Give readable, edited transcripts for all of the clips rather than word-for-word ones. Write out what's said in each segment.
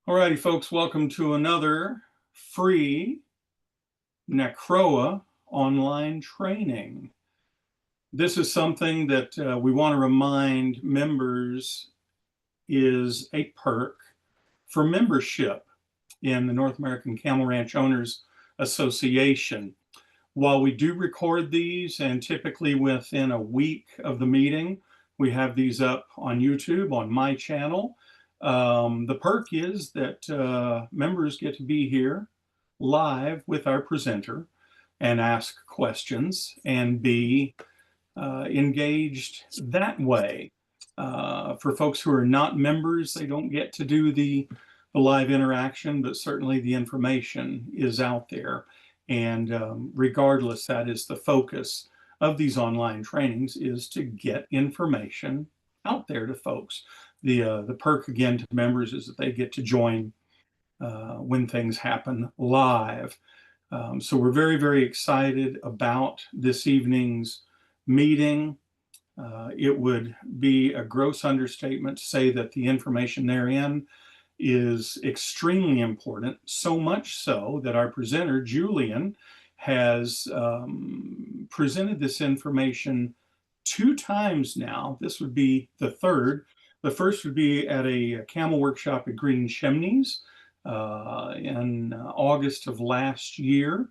Alrighty, folks, welcome to another free NACROA online training. This is something that we want to remind members is a perk for membership in the North American Camel Ranch Owners Association. While we do record these, and typically within a week of the meeting, we have these up on YouTube on my channel. The perk is that members get to be here live with our presenter and ask questions and be engaged that way. For folks who are not members, they don't get to do the live interaction, but certainly the information is out there. And regardless, that is the focus of these online trainings, is to get information out there to folks. The perk again to members is that they get to join when things happen live. So we're very, very excited about this evening's meeting. It would be a gross understatement to say that the information therein is extremely important, so much so that our presenter, Julian, has presented this information 2 times now. This would be the third. The first would be at a camel workshop at Green Chimneys in August of last year,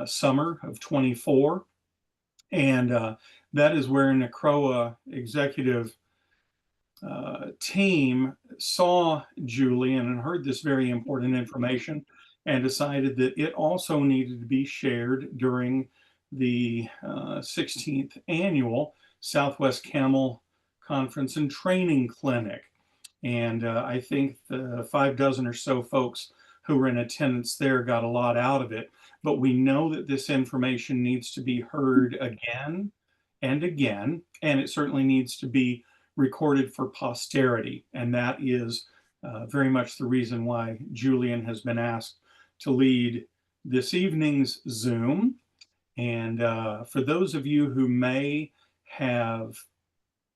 summer of 24. And that is where NACROA executive team saw Julian and heard this very important information and decided that it also needed to be shared during the 16th annual Southwest Camel Conference and Training Clinic. And I think the 6 or so folks who were in attendance there got a lot out of it. But we know that this information needs to be heard again and again, and it certainly needs to be recorded for posterity. And that is very much the reason why Julian has been asked to lead this evening's Zoom. And for those of you who may have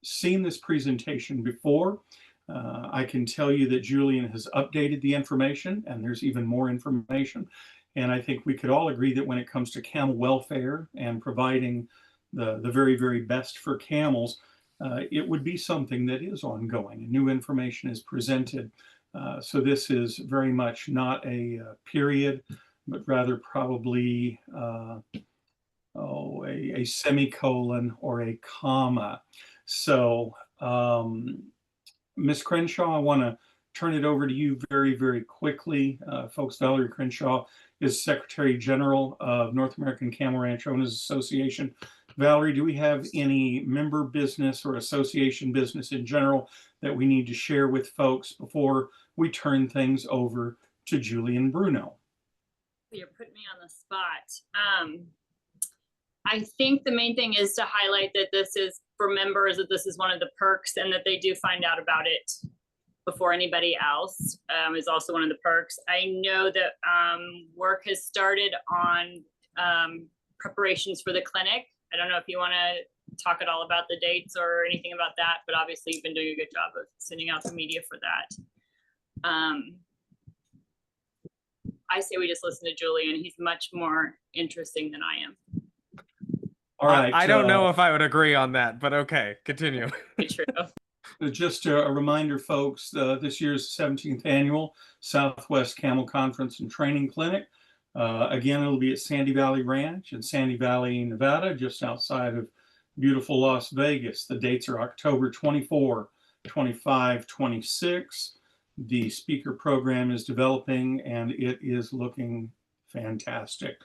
seen this presentation before, I can tell you that Julian has updated the information, and there's even more information. And I think we could all agree that when it comes to camel welfare and providing the very, very best for camels, it would be something that is ongoing, and new information is presented. So this is very much not a period, but rather probably a semicolon or a comma. So Ms. Crenshaw, I want to turn it over to you very, very quickly. Folks, Valerie Crenshaw is Secretary General of North American Camel Ranch Owners Association. Valerie, do we have any member business or association business in general that we need to share with folks before we turn things over to Julian Bruno? You're putting me on the spot. I think the main thing is to highlight that this is for members, that this is one of the perks, and that they do find out about it before anybody else, is also one of the perks. I know that work has started on preparations for the clinic. I don't know if you want to talk at all about the dates or anything about that, but obviously you've been doing a good job of sending out the media for that. I say we just listen to Julian. He's much more interesting than I am. All right. I don't know if I would agree on that, but okay, continue. True. Just a reminder, folks, this year's 17th annual Southwest Camel Conference and Training Clinic. Again, it'll be at Sandy Valley Ranch in Sandy Valley, Nevada, just outside of beautiful Las Vegas. The dates are October 24, 25, 26. The speaker program is developing, and it is looking fantastic.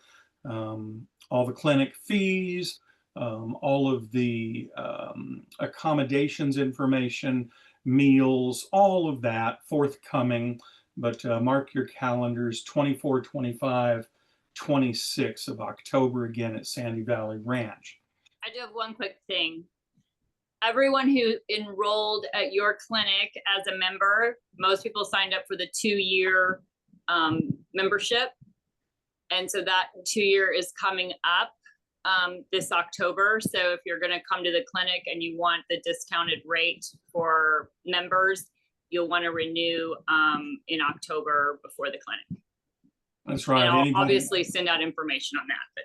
All the clinic fees, all of the accommodations information, meals, all of that forthcoming. But mark your calendars, 24, 25, 26 of October, again at Sandy Valley Ranch. I do have one quick thing. Everyone who enrolled at your clinic as a member, most people signed up for the 2-year membership. And so that 2-year is coming up this October. So if you're going to come to the clinic and you want the discounted rate for members, you'll want to renew in October before the clinic. That's right. And I'll Anybody, obviously send out information on that. But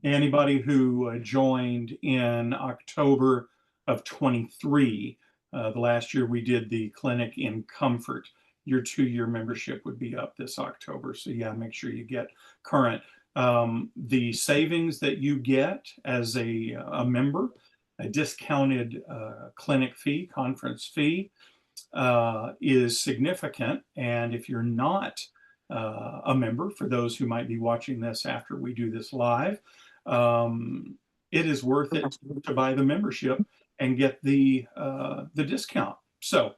anybody who joined in October of 23, the last year we did the clinic in Comfort, your 2-year membership would be up this October. So yeah, make sure you get current. The savings that you get as a member, a discounted clinic fee, conference fee, is significant. And if you're not a member, for those who might be watching this after we do this live, it is worth it to buy the membership and get the discount. So,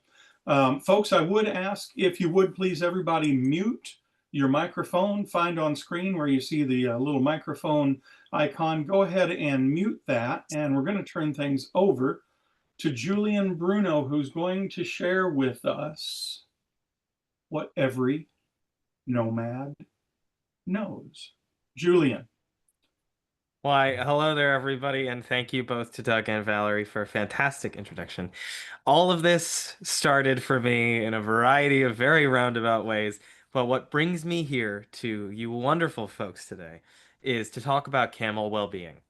folks, I would ask if you would please everybody mute your microphone. Find on screen where you see the little microphone icon. Go ahead and mute that, and we're going to turn things over to Julian Bruno, who's going to share with us what every nomad knows. Julian. Why, hello there, everybody, and thank you both to Doug and Valerie for a fantastic introduction. All of this started for me in a variety of very roundabout ways, but what brings me here to you wonderful folks today is to talk about camel well-being,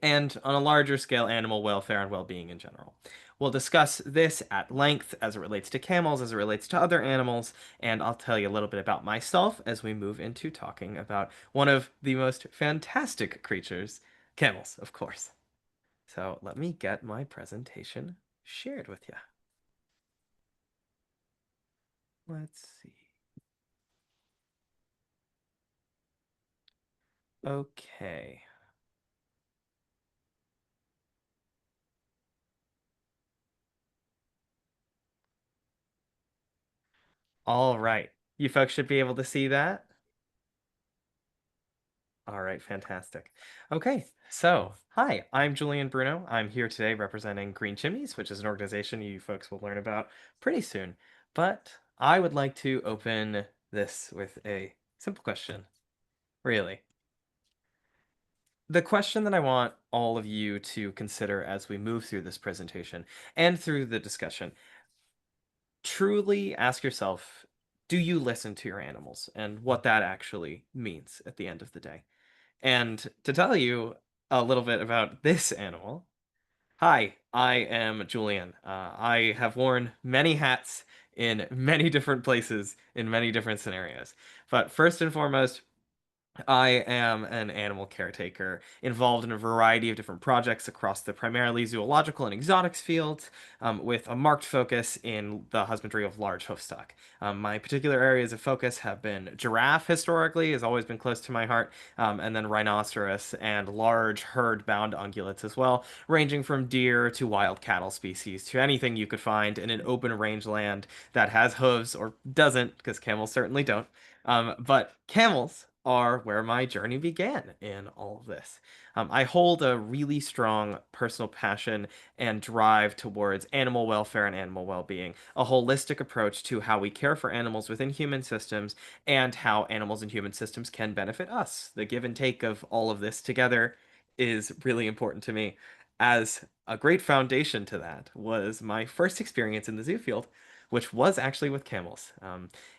and on a larger scale, animal welfare and well-being in general. We'll discuss this at length as it relates to camels, as it relates to other animals, and I'll tell you a little bit about myself as we move into talking about one of the most fantastic creatures, camels, of course. So let me get my presentation shared with you. Let's see. Okay. All right. You folks should be able to see that. All right, fantastic. Okay, so hi, I'm Julian Bruno. I'm here today representing Green Chimneys, which is an organization you folks will learn about pretty soon. But I would like to open this with a simple question, really. The question that I want all of you to consider as we move through this presentation and through the discussion, truly ask yourself, do you listen to your animals and what that actually means at the end of the day? And to tell you a little bit about this animal, hi, I am Julian. I have worn many hats in many different places in many different scenarios. But first and foremost, I am an animal caretaker involved in a variety of different projects across the primarily zoological and exotics fields, with a marked focus in the husbandry of large hoofstock. My particular areas of focus have been giraffe, historically, has always been close to my heart, and then rhinoceros and large herd-bound ungulates as well, ranging from deer to wild cattle species to anything you could find in an open range land that has hooves or doesn't, because camels certainly don't. But camels are where my journey began in all of this. I hold a really strong personal passion and drive towards animal welfare and animal well-being, a holistic approach to how we care for animals within human systems and how animals and human systems can benefit us. The give and take of all of this together is really important to me. As a great foundation to that was my first experience in the zoo field, which was actually with camels.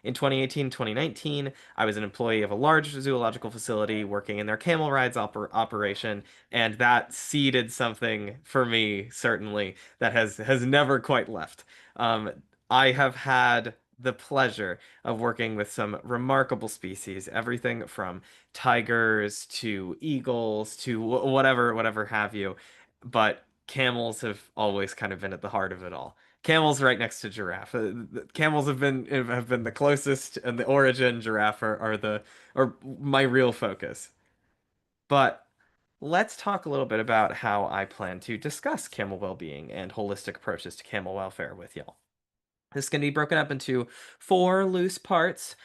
In 2018, 2019, I was an employee of a large zoological facility working in their camel rides operation, and that seeded something for me, certainly, that has never quite left. I have had the pleasure of working with some remarkable species, everything from tigers to eagles to whatever have you. But camels have always kind of been at the heart of it all. Camels right next to giraffe. Camels have been the closest, and the origin. Giraffe are my real focus. But let's talk a little bit about how I plan to discuss camel well-being and holistic approaches to camel welfare with y'all. This is going to be broken up into 4 loose parts.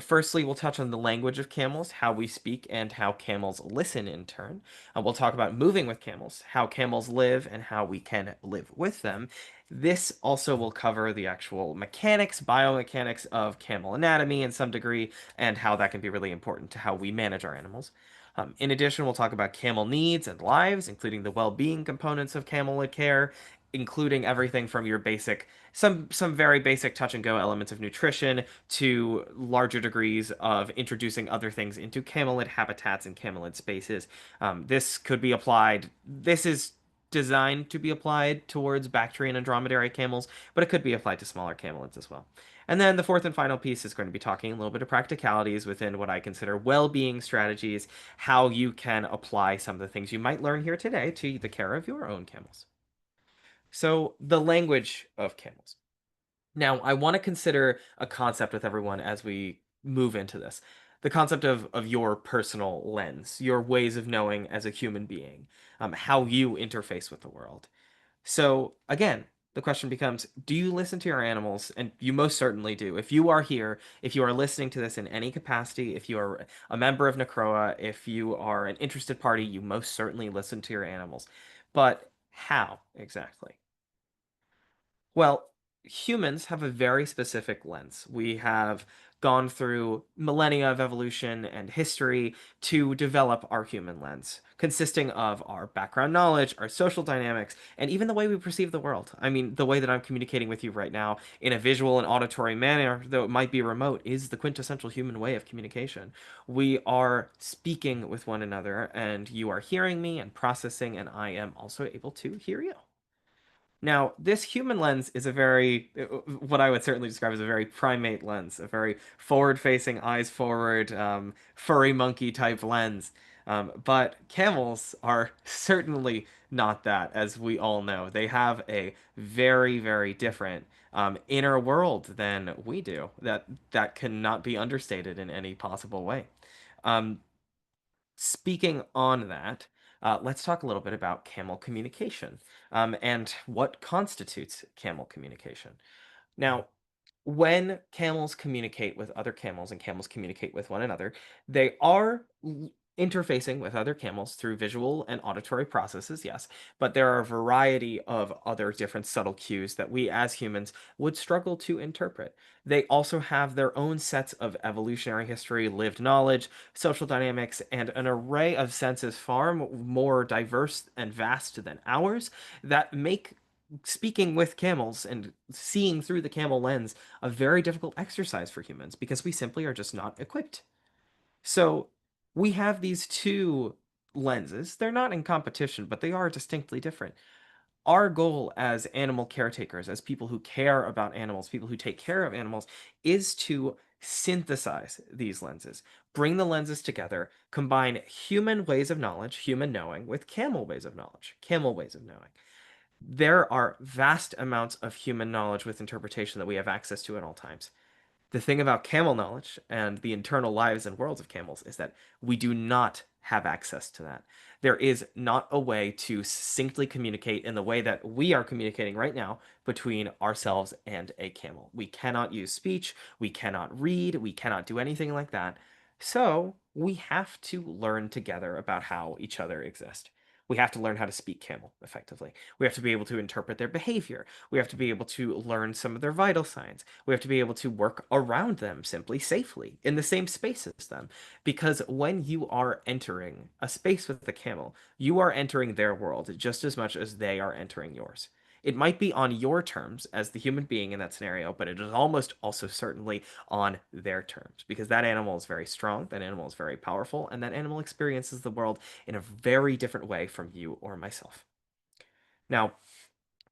Firstly, we'll touch on the language of camels, how we speak, and how camels listen in turn. We'll talk about moving with camels, how camels live, and how we can live with them. This also will cover the actual mechanics, biomechanics of camel anatomy in some degree, and how that can be really important to how we manage our animals. In addition, we'll talk about camel needs and lives, including the well-being components of camel care, including everything from your basic, some very basic touch and go elements of nutrition to larger degrees of introducing other things into camelid habitats and camelid spaces. This could be applied. This is designed to be applied towards Bactrian and dromedary camels, but it could be applied to smaller camelids as well. And then the fourth and final piece is going to be talking a little bit of practicalities within what I consider well-being strategies, how you can apply some of the things you might learn here today to the care of your own camels. So, the language of camels. Now, I want to consider a concept with everyone as we move into this. The concept of your personal lens, your ways of knowing as a human being, how you interface with the world. So again, the question becomes, do you listen to your animals? And you most certainly do. If you are here, if you are listening to this in any capacity, if you are a member of NACROA, if you are an interested party, you most certainly listen to your animals. But how exactly? Well, humans have a very specific lens. We have gone through millennia of evolution and history to develop our human lens, consisting of our background knowledge, our social dynamics, and even the way we perceive the world. I mean, the way that I'm communicating with you right now in a visual and auditory manner, though it might be remote, is the quintessential human way of communication. We are speaking with one another, and you are hearing me and processing, and I am also able to hear you. Now, this human lens is a very, what I would certainly describe as a very primate lens, a very forward-facing, eyes forward, furry monkey type lens. But camels are certainly not that, as we all know. They have a very, very different inner world than we do. That cannot be understated in any possible way. Um, Speaking on that, let's talk a little bit about camel communication and what constitutes camel communication. Now, when camels communicate with other camels and camels communicate with one another, they are interfacing with other camels through visual and auditory processes, yes, but there are a variety of other different subtle cues that we as humans would struggle to interpret. They also have their own sets of evolutionary history, lived knowledge, social dynamics, and an array of senses far more diverse and vast than ours that make speaking with camels and seeing through the camel lens a very difficult exercise for humans because we simply are just not equipped. So we have these two lenses. They're not in competition, but they are distinctly different. Our goal as animal caretakers, as people who care about animals, people who take care of animals, is to synthesize these lenses, bring the lenses together, combine human ways of knowledge, human knowing, with camel ways of knowledge, camel ways of knowing. There are vast amounts of human knowledge with interpretation that we have access to at all times. The thing about camel knowledge and the internal lives and worlds of camels is that we do not have access to that. There is not a way to succinctly communicate in the way that we are communicating right now between ourselves and a camel. We cannot use speech, we cannot read, we cannot do anything like that. So we have to learn together about how each other exist. We have to learn how to speak camel effectively. We have to be able to interpret their behavior. We have to be able to learn some of their vital signs. We have to be able to work around them simply safely in the same space as them. Because when you are entering a space with the camel, you are entering their world just as much as they are entering yours. It might be on your terms as the human being in that scenario, but it is almost also certainly on their terms because that animal is very strong, that animal is very powerful, and that animal experiences the world in a very different way from you or myself. Now,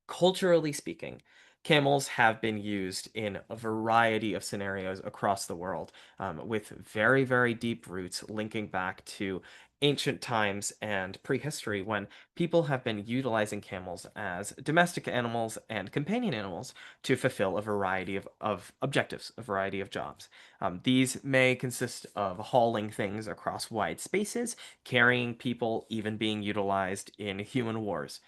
culturally speaking, camels have been used in a variety of scenarios across the world, with very, very deep roots linking back to ancient times and prehistory when people have been utilizing camels as domestic animals and companion animals to fulfill a variety of objectives, a variety of jobs. These may consist of hauling things across wide spaces, carrying people, even being utilized in human wars.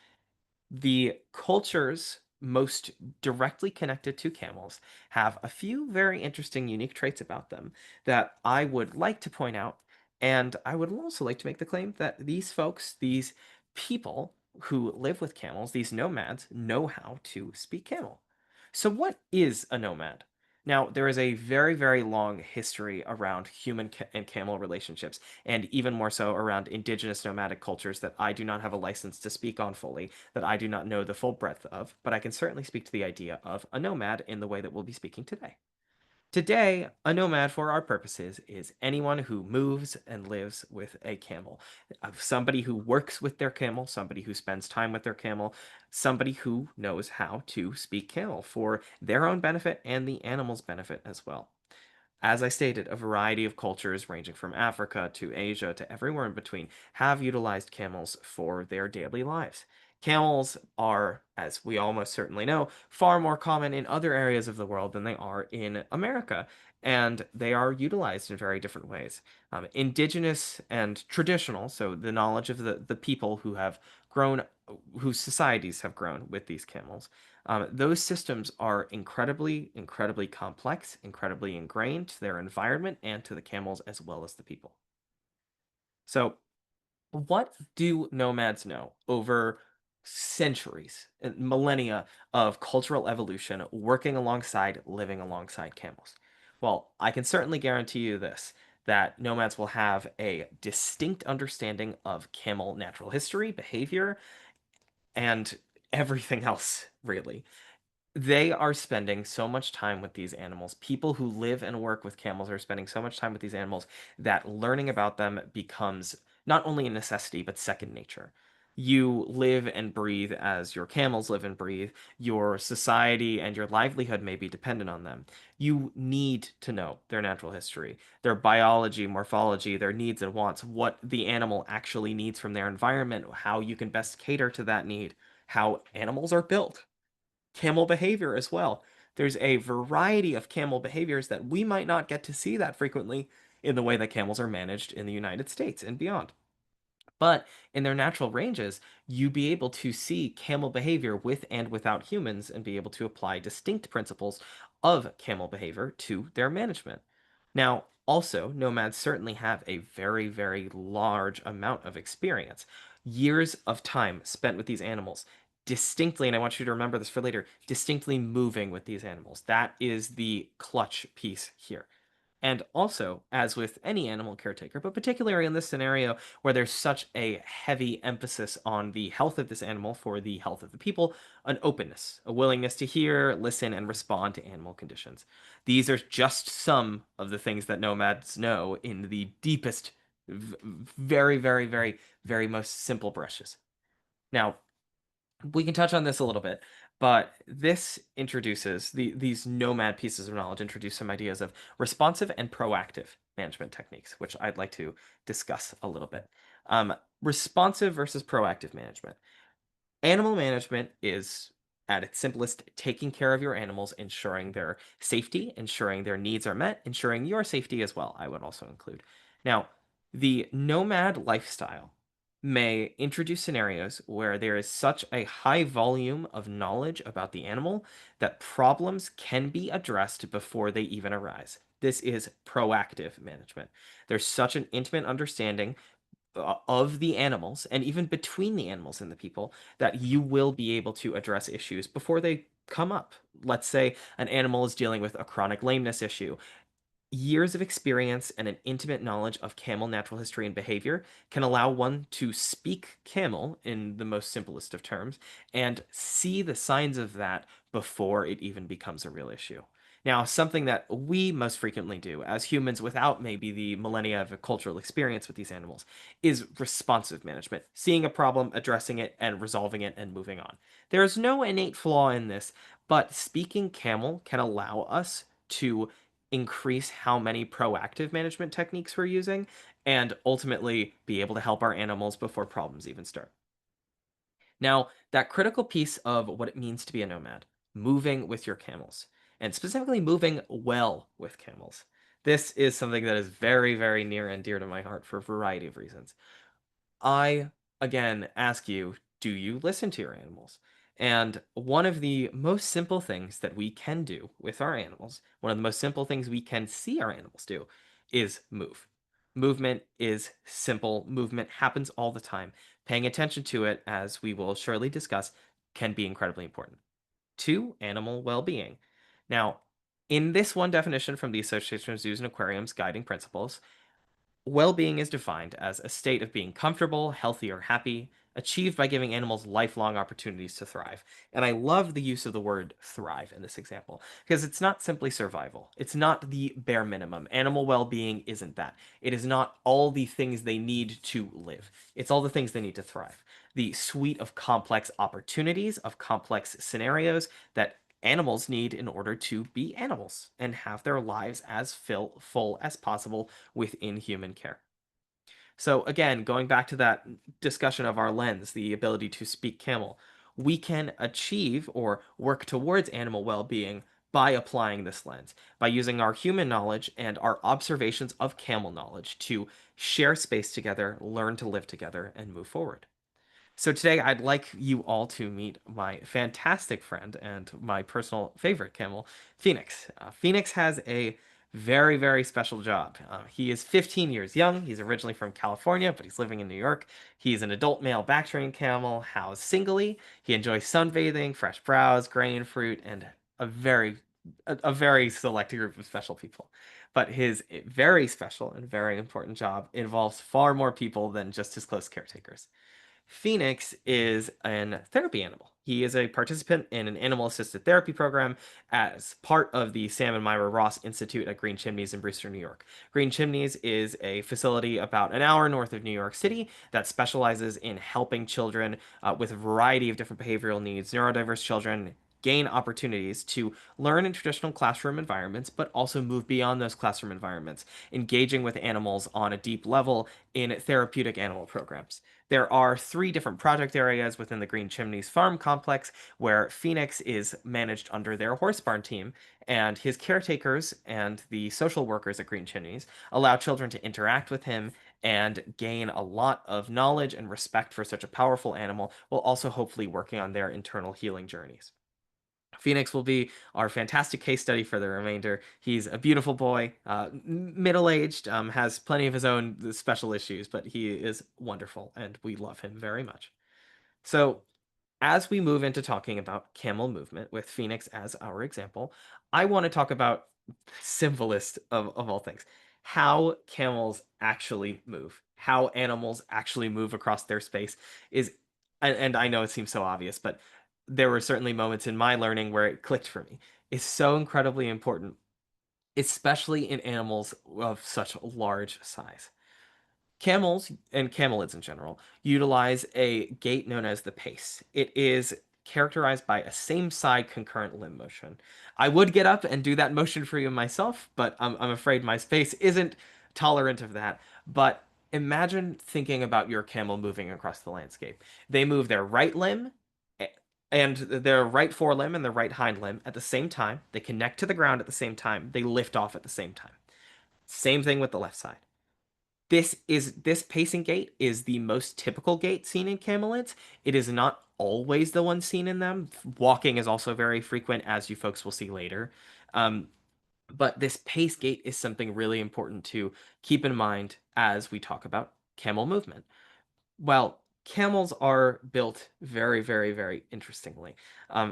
The cultures most directly connected to camels have a few very interesting, unique traits about them that I would like to point out. And I would also like to make the claim that these folks, these people who live with camels, these nomads, know how to speak camel. So, what is a nomad? Now, there is a very, very long history around human and camel relationships, and even more so around indigenous nomadic cultures that I do not have a license to speak on fully, that I do not know the full breadth of, but I can certainly speak to the idea of a nomad in the way that we'll be speaking today. Today, a nomad for our purposes is anyone who moves and lives with a camel. Somebody who works with their camel, somebody who spends time with their camel, somebody who knows how to speak camel for their own benefit and the animal's benefit as well. As I stated, a variety of cultures ranging from Africa to Asia to everywhere in between have utilized camels for their daily lives. Camels are, as we almost certainly know, far more common in other areas of the world than they are in America, and they are utilized in very different ways. Indigenous and traditional, so the knowledge of the people who have grown, whose societies have grown with these camels, those systems are incredibly, incredibly complex, incredibly ingrained to their environment and to the camels as well as the people. So, what do nomads know over centuries and millennia of cultural evolution working alongside, living alongside camels? Well, I can certainly guarantee you this, that nomads will have a distinct understanding of camel natural history, behavior, and everything else, really. They are spending so much time with these animals. People who live and work with camels are spending so much time with these animals that learning about them becomes not only a necessity, but second nature. You live and breathe as your camels live and breathe. Your society and your livelihood may be dependent on them. You need to know their natural history, their biology, morphology, their needs and wants, what the animal actually needs from their environment, how you can best cater to that need, how animals are built, camel behavior as well. There's a variety of camel behaviors that we might not get to see that frequently in the way that camels are managed in the United States and beyond. But in their natural ranges, you'd be able to see camel behavior with and without humans and be able to apply distinct principles of camel behavior to their management. Now, also, nomads certainly have a very, very large amount of experience. Years of time spent with these animals, distinctly, and I want you to remember this for later, distinctly moving with these animals. That is the clutch piece here. And also, as with any animal caretaker, but particularly in this scenario where there's such a heavy emphasis on the health of this animal for the health of the people, an openness, a willingness to hear, listen, and respond to animal conditions. These are just some of the things that nomads know in the deepest, very, very, very, very most simple brushes. Now, we can touch on this a little bit, but this introduces these nomad pieces of knowledge introduce some ideas of responsive and proactive management techniques, which I'd like to discuss a little bit. Responsive versus proactive management. Animal management is, at its simplest, taking care of your animals, ensuring their safety, ensuring their needs are met, ensuring your safety as well, I would also include. Now, the nomad lifestyle may introduce scenarios where there is such a high volume of knowledge about the animal that problems can be addressed before they even arise. This is proactive management. There's such an intimate understanding of the animals and even between the animals and the people that you will be able to address issues before they come up. Let's say an animal is dealing with a chronic lameness issue. Years of experience and an intimate knowledge of camel natural history and behavior can allow one to speak camel in the most simplest of terms and see the signs of that before it even becomes a real issue. Now, something that we most frequently do as humans without maybe the millennia of a cultural experience with these animals is responsive management, seeing a problem, addressing it, and resolving it and moving on. There is no innate flaw in this, but speaking camel can allow us to increase how many proactive management techniques we're using and ultimately be able to help our animals before problems even start. Now, that critical piece of what it means to be a nomad, moving with your camels, and specifically moving well with camels. This is something that is very, very near and dear to my heart for a variety of reasons. I, again, ask you, do you listen to your animals? And one of the most simple things that we can do with our animals, one of the most simple things we can see our animals do, is move. Movement is simple. Movement happens all the time. Paying attention to it, as we will surely discuss, can be incredibly important to animal well being. Now, In this one definition from the Association of Zoos and Aquariums Guiding Principles, well-being is defined as a state of being comfortable, healthy, or happy, achieved by giving animals lifelong opportunities to thrive. And I love the use of the word thrive in this example because it's not simply survival. It's not the bare minimum. Animal well-being isn't that. It is not all the things they need to live. It's all the things they need to thrive. The suite of complex opportunities, of complex scenarios that animals need in order to be animals and have their lives as full as possible within human care. So again, going back to that discussion of our lens, the ability to speak camel, we can achieve or work towards animal well-being by applying this lens, by using our human knowledge and our observations of camel knowledge to share space together, learn to live together, and move forward. So today I'd like you all to meet my fantastic friend and my personal favorite camel, Phoenix. Phoenix has a very, very special job. He is 15 years young. He's originally from California, but he's living in New York. He's an adult male back-trained camel, housed singly. He enjoys sunbathing, fresh browse, grain, fruit, and a very select group of special people. But his very special and very important job involves far more people than just his close caretakers. Phoenix is an therapy animal. He is a participant in an animal assisted therapy program as part of the Sam and Myra Ross Institute at Green Chimneys in Brewster, New York. Green Chimneys is a facility about an hour north of New York City that specializes in helping children with a variety of different behavioral needs, neurodiverse children gain opportunities to learn in traditional classroom environments, but also move beyond those classroom environments, engaging with animals on a deep level in therapeutic animal programs. There are 3 different project areas within the Green Chimneys farm complex where Phoenix is managed under their horse barn team, and his caretakers and the social workers at Green Chimneys allow children to interact with him and gain a lot of knowledge and respect for such a powerful animal, while also hopefully working on their internal healing journeys. Phoenix will be our fantastic case study for the remainder. He's a beautiful boy, middle-aged, has plenty of his own special issues, but he is wonderful, and we love him very much. So, as we move into talking about camel movement with Phoenix as our example, I want to talk about simplest of all things, how camels actually move, how animals actually move across their space is, and I know it seems so obvious, but there were certainly moments in my learning where it clicked for me. It's so incredibly important, especially in animals of such large size. Camels and camelids in general utilize a gait known as the pace. It is characterized by a same side concurrent limb motion. I would get up and do that motion for you myself, but I'm afraid my space isn't tolerant of that. But imagine thinking about your camel moving across the landscape. They move their right limb and their right forelimb and their right hind limb at the same time. They connect to the ground at the same time. They lift off at the same time. Same thing with the left side. This pacing gait is the most typical gait seen in camelids. It is not always the one seen in them. Walking is also very frequent, as you folks will see later. Um, but this pace gait is something really important to keep in mind as we talk about camel movement. Well, camels are built very, very, very interestingly.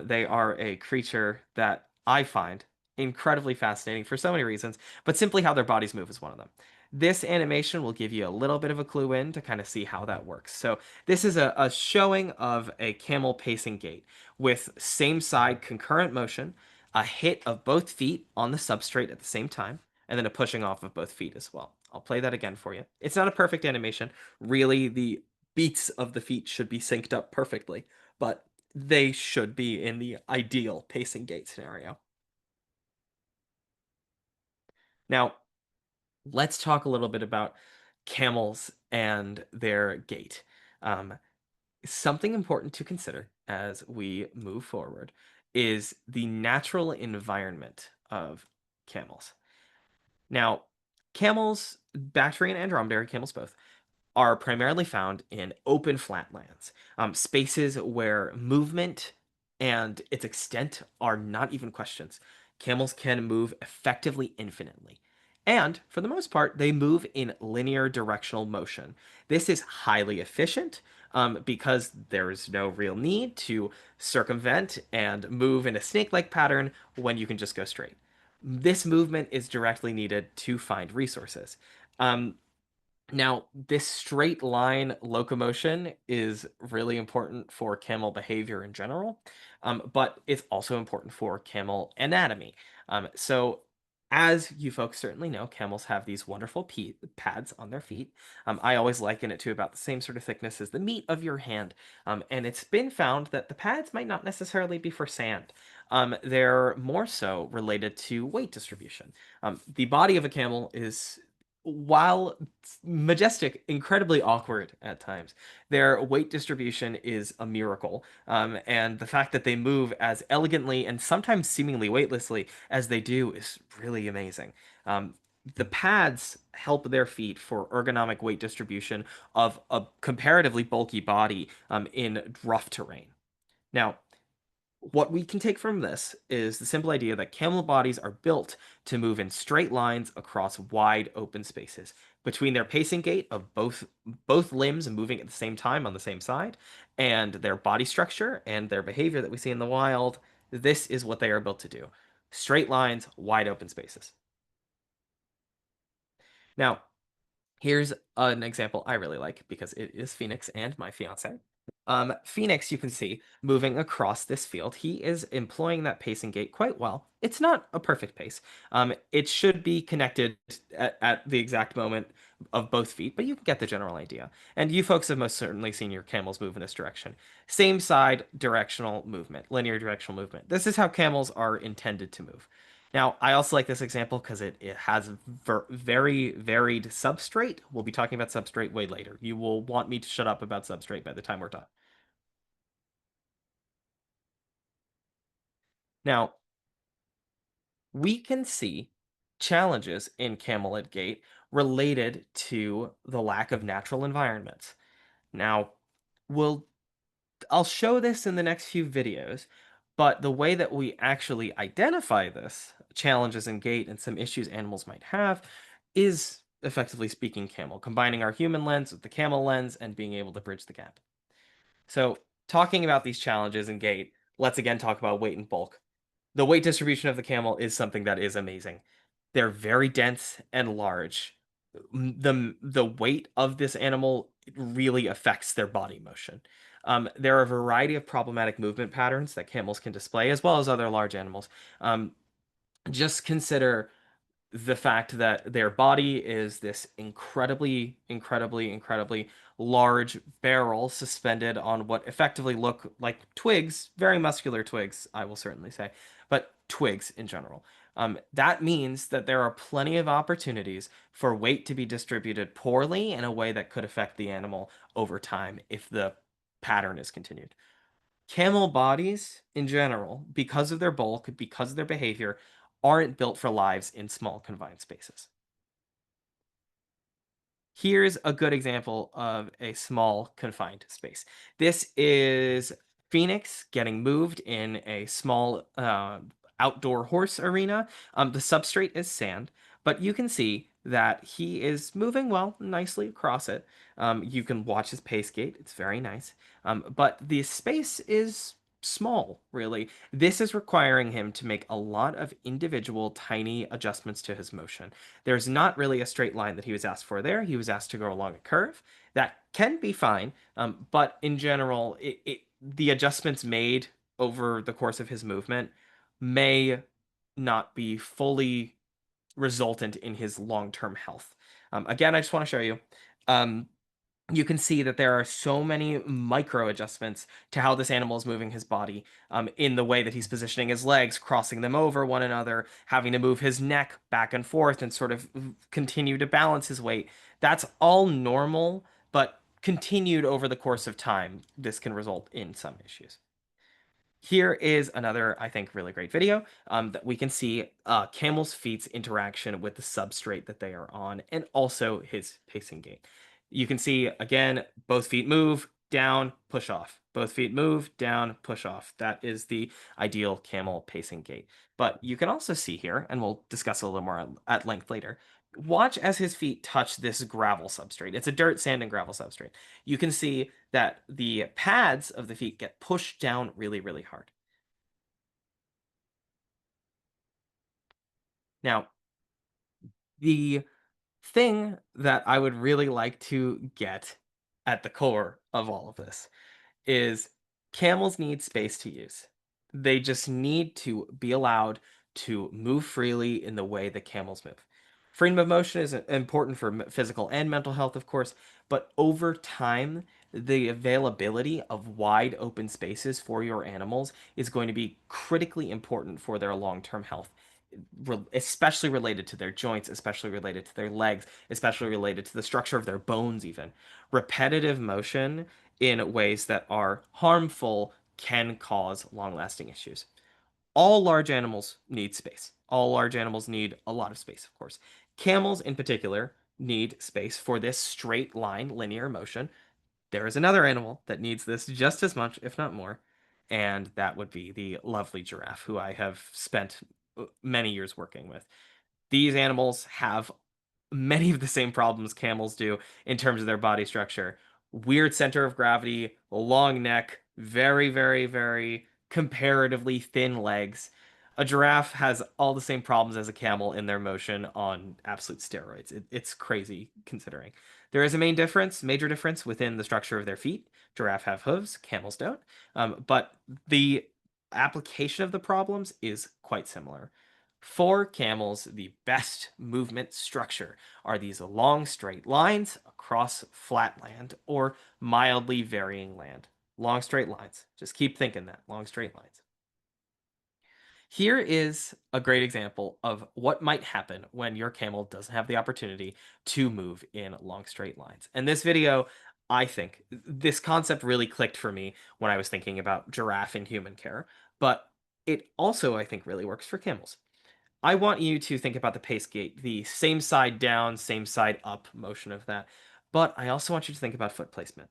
They are a creature that I find incredibly fascinating for so many reasons, but simply how their bodies move is one of them. This animation will give you a little bit of a clue in to kind of see how that works. So this is a showing of a camel pacing gait with same side concurrent motion, a hit of both feet on the substrate at the same time, and then a pushing off of both feet as well. I'll play that again for you. It's not a perfect animation. Really, the beats of the feet should be synced up perfectly, but they should be in the ideal pacing gait scenario. Now, let's talk a little bit about camels and their gait. Um, Something important to consider as we move forward is the natural environment of camels. Now, camels, Bactrian and dromedary camels both, are primarily found in open flatlands, spaces where movement and its extent are not even questions. Camels can move effectively infinitely. And for the most part, they move in linear directional motion. This is highly efficient because there is no real need to circumvent and move in a snake like pattern when you can just go straight. This movement is directly needed to find resources. Now, this straight line locomotion is really important for camel behavior in general, but it's also important for camel anatomy. So, as you folks certainly know, camels have these wonderful pads on their feet. I always liken it to about the same sort of thickness as the meat of your hand. And it's been found that the pads might not necessarily be for sand. They're more so related to weight distribution. The body of a camel is, while majestic, incredibly awkward at times. Their weight distribution is a miracle. And the fact that they move as elegantly and sometimes seemingly weightlessly as they do is really amazing. The pads help their feet for ergonomic weight distribution of a comparatively bulky body in rough terrain. Now, what we can take from this is the simple idea that camel bodies are built to move in straight lines across wide open spaces. Between their pacing gait of both limbs moving at the same time on the same side, and their body structure and their behavior that we see in the wild, this is what they are built to do. Straight lines, wide open spaces. Now, here's an example I really like because it is Phoenix and my fiance. Phoenix, you can see, moving across this field. He is employing that pacing gait quite well. It's not a perfect pace. It should be connected at the exact moment of both feet, but you can get the general idea. And you folks have most certainly seen your camels move in this direction. Same side directional movement, linear directional movement. This is how camels are intended to move. Now, I also like this example because it has very varied substrate. We'll be talking about substrate way later. You will want me to shut up about substrate by the time we're done. Now, we can see challenges in camelid gait related to the lack of natural environments. Now, I'll show this in the next few videos, but the way that we actually identify this, challenges in gait and some issues animals might have, is effectively speaking camel, combining our human lens with the camel lens and being able to bridge the gap. So, talking about these challenges in gait, let's again talk about weight and bulk. The weight distribution of the camel is something that is amazing. They're very dense and large. The weight of this animal really affects their body motion. There are a variety of problematic movement patterns that camels can display, as well as other large animals. Just consider the fact that their body is this incredibly large barrel suspended on what effectively look like twigs, very muscular twigs, I will certainly say, but twigs in general. That means that there are plenty of opportunities for weight to be distributed poorly in a way that could affect the animal over time if the pattern is continued. Camel bodies, in general, because of their bulk, because of their behavior, aren't built for lives in small confined spaces. Here's a good example of a small confined space. This is Phoenix getting moved in a small outdoor horse arena. The substrate is sand, but you can see that he is moving well, nicely across it. You can watch his pace gate. It's very nice. But the space is small, really. This is requiring him to make a lot of individual tiny adjustments to his motion. There's not really a straight line that he was asked for there. He was asked to go along a curve. That can be fine, but in general, the adjustments made over the course of his movement may not be fully resultant in his long-term health. Again, I just want to show you. You can see that there are so many micro adjustments to how this animal is moving his body, in the way that he's positioning his legs, crossing them over one another, having to move his neck back and forth and sort of continue to balance his weight. That's all normal, but continued over the course of time, this can result in some issues. Here is another, I think, really great video that we can see camel's feet's interaction with the substrate that they are on and also his pacing gait. You can see, again, both feet move, down, push off. Both feet move, down, push off. That is the ideal camel pacing gait. But you can also see here, and we'll discuss a little more at length later, watch as his feet touch this gravel substrate. It's a dirt, sand, and gravel substrate. You can see that the pads of the feet get pushed down really hard. Now, the thing that I would really like to get at the core of all of this is camels need space to use. They just need to be allowed to move freely in the way that camels move. Freedom of motion is important for physical and mental health, of course, but over time, the availability of wide open spaces for your animals is going to be critically important for their long-term health, especially related to their joints, especially related to their legs, especially related to the structure of their bones even. Repetitive motion in ways that are harmful can cause long-lasting issues. All large animals need space. All large animals need a lot of space, of course. Camels, in particular, need space for this straight line linear motion. There is another animal that needs this just as much, if not more, and that would be the lovely giraffe, who I have spent many years working with. These animals have many of the same problems camels do in terms of their body structure. Weird center of gravity, long neck, very, very, very comparatively thin legs. A giraffe has all the same problems as a camel in their motion on absolute steroids. It's crazy considering. There is a major difference within the structure of their feet. Giraffe have hooves, camels don't. But the application of the problems is quite similar. For camels, the best movement structure are these long straight lines across flat land or mildly varying land. Long straight lines. Just keep thinking that. Long straight lines. Here is a great example of what might happen when your camel doesn't have the opportunity to move in long straight lines. And this video, I think, this concept really clicked for me when I was thinking about giraffe in human care, but it also, I think, really works for camels. I want you to think about the pace gate, the same side down, same side up motion of that. But I also want you to think about foot placement.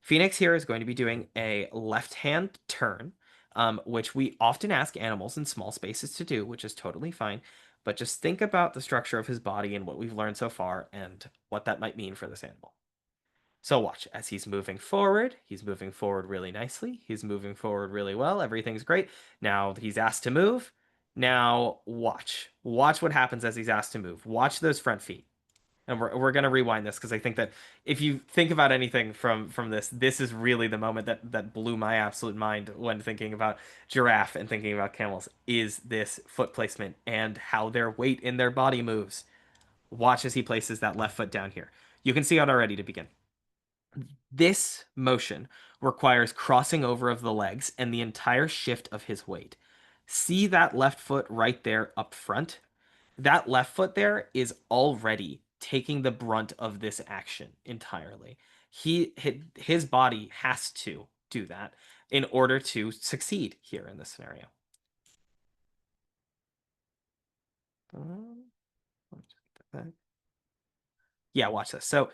Phoenix here is going to be doing a left hand turn, which we often ask animals in small spaces to do, which is totally fine. But just think about the structure of his body and what we've learned so far and what that might mean for this animal. So watch, as he's moving forward really nicely. He's moving forward really well. Everything's great. Now he's asked to move. Now watch. Watch what happens as he's asked to move. Watch those front feet. And we're going to rewind this because I think that if you think about anything from this is really the moment that blew my absolute mind when thinking about giraffe and thinking about camels, is this foot placement and how their weight in their body moves. Watch as he places that left foot down here. You can see it already to begin. This motion requires crossing over of the legs and the entire shift of his weight. See that left foot right there up front? That left foot there is already taking the brunt of this action entirely. His body has to do that in order to succeed here in this scenario. Yeah, watch this. So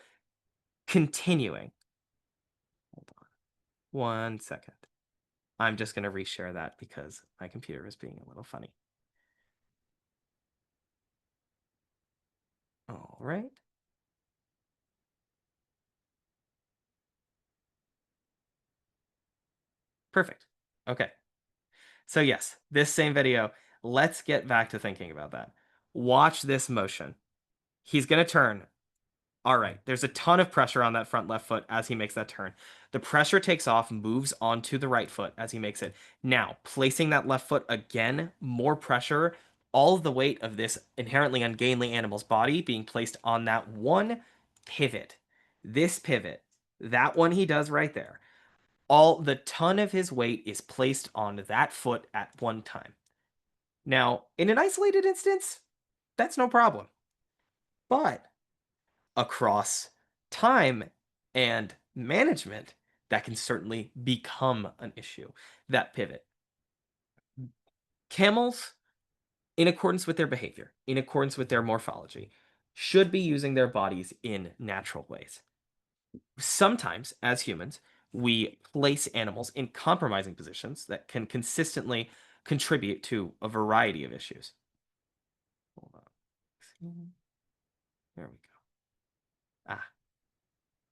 continuing. Hold on 1 second. I'm just going to reshare that because my computer is being a little funny. All right. Perfect. Okay. So yes, this same video, let's get back to thinking about that. Watch this motion. He's going to turn. All right. There's a ton of pressure on that front left foot as he makes that turn. The pressure takes off, moves onto the right foot as he makes it. Now, placing that left foot again, more pressure, all of the weight of this inherently ungainly animal's body being placed on that one pivot. This pivot, that one he does right there. All the ton of his weight is placed on that foot at one time. Now, in an isolated instance, that's no problem. But across time and management, that can certainly become an issue, that pivot. Camels, in accordance with their behavior, in accordance with their morphology, should be using their bodies in natural ways. Sometimes, as humans, we place animals in compromising positions that can consistently contribute to a variety of issues. Hold on. There we go.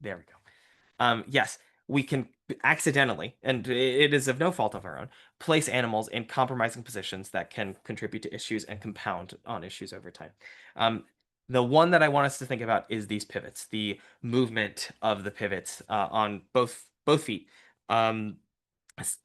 There we go. Yes, we can accidentally, and it is of no fault of our own, place animals in compromising positions that can contribute to issues and compound on issues over time. Um, the one that I want us to think about is these pivots, the movement of the pivots on both feet,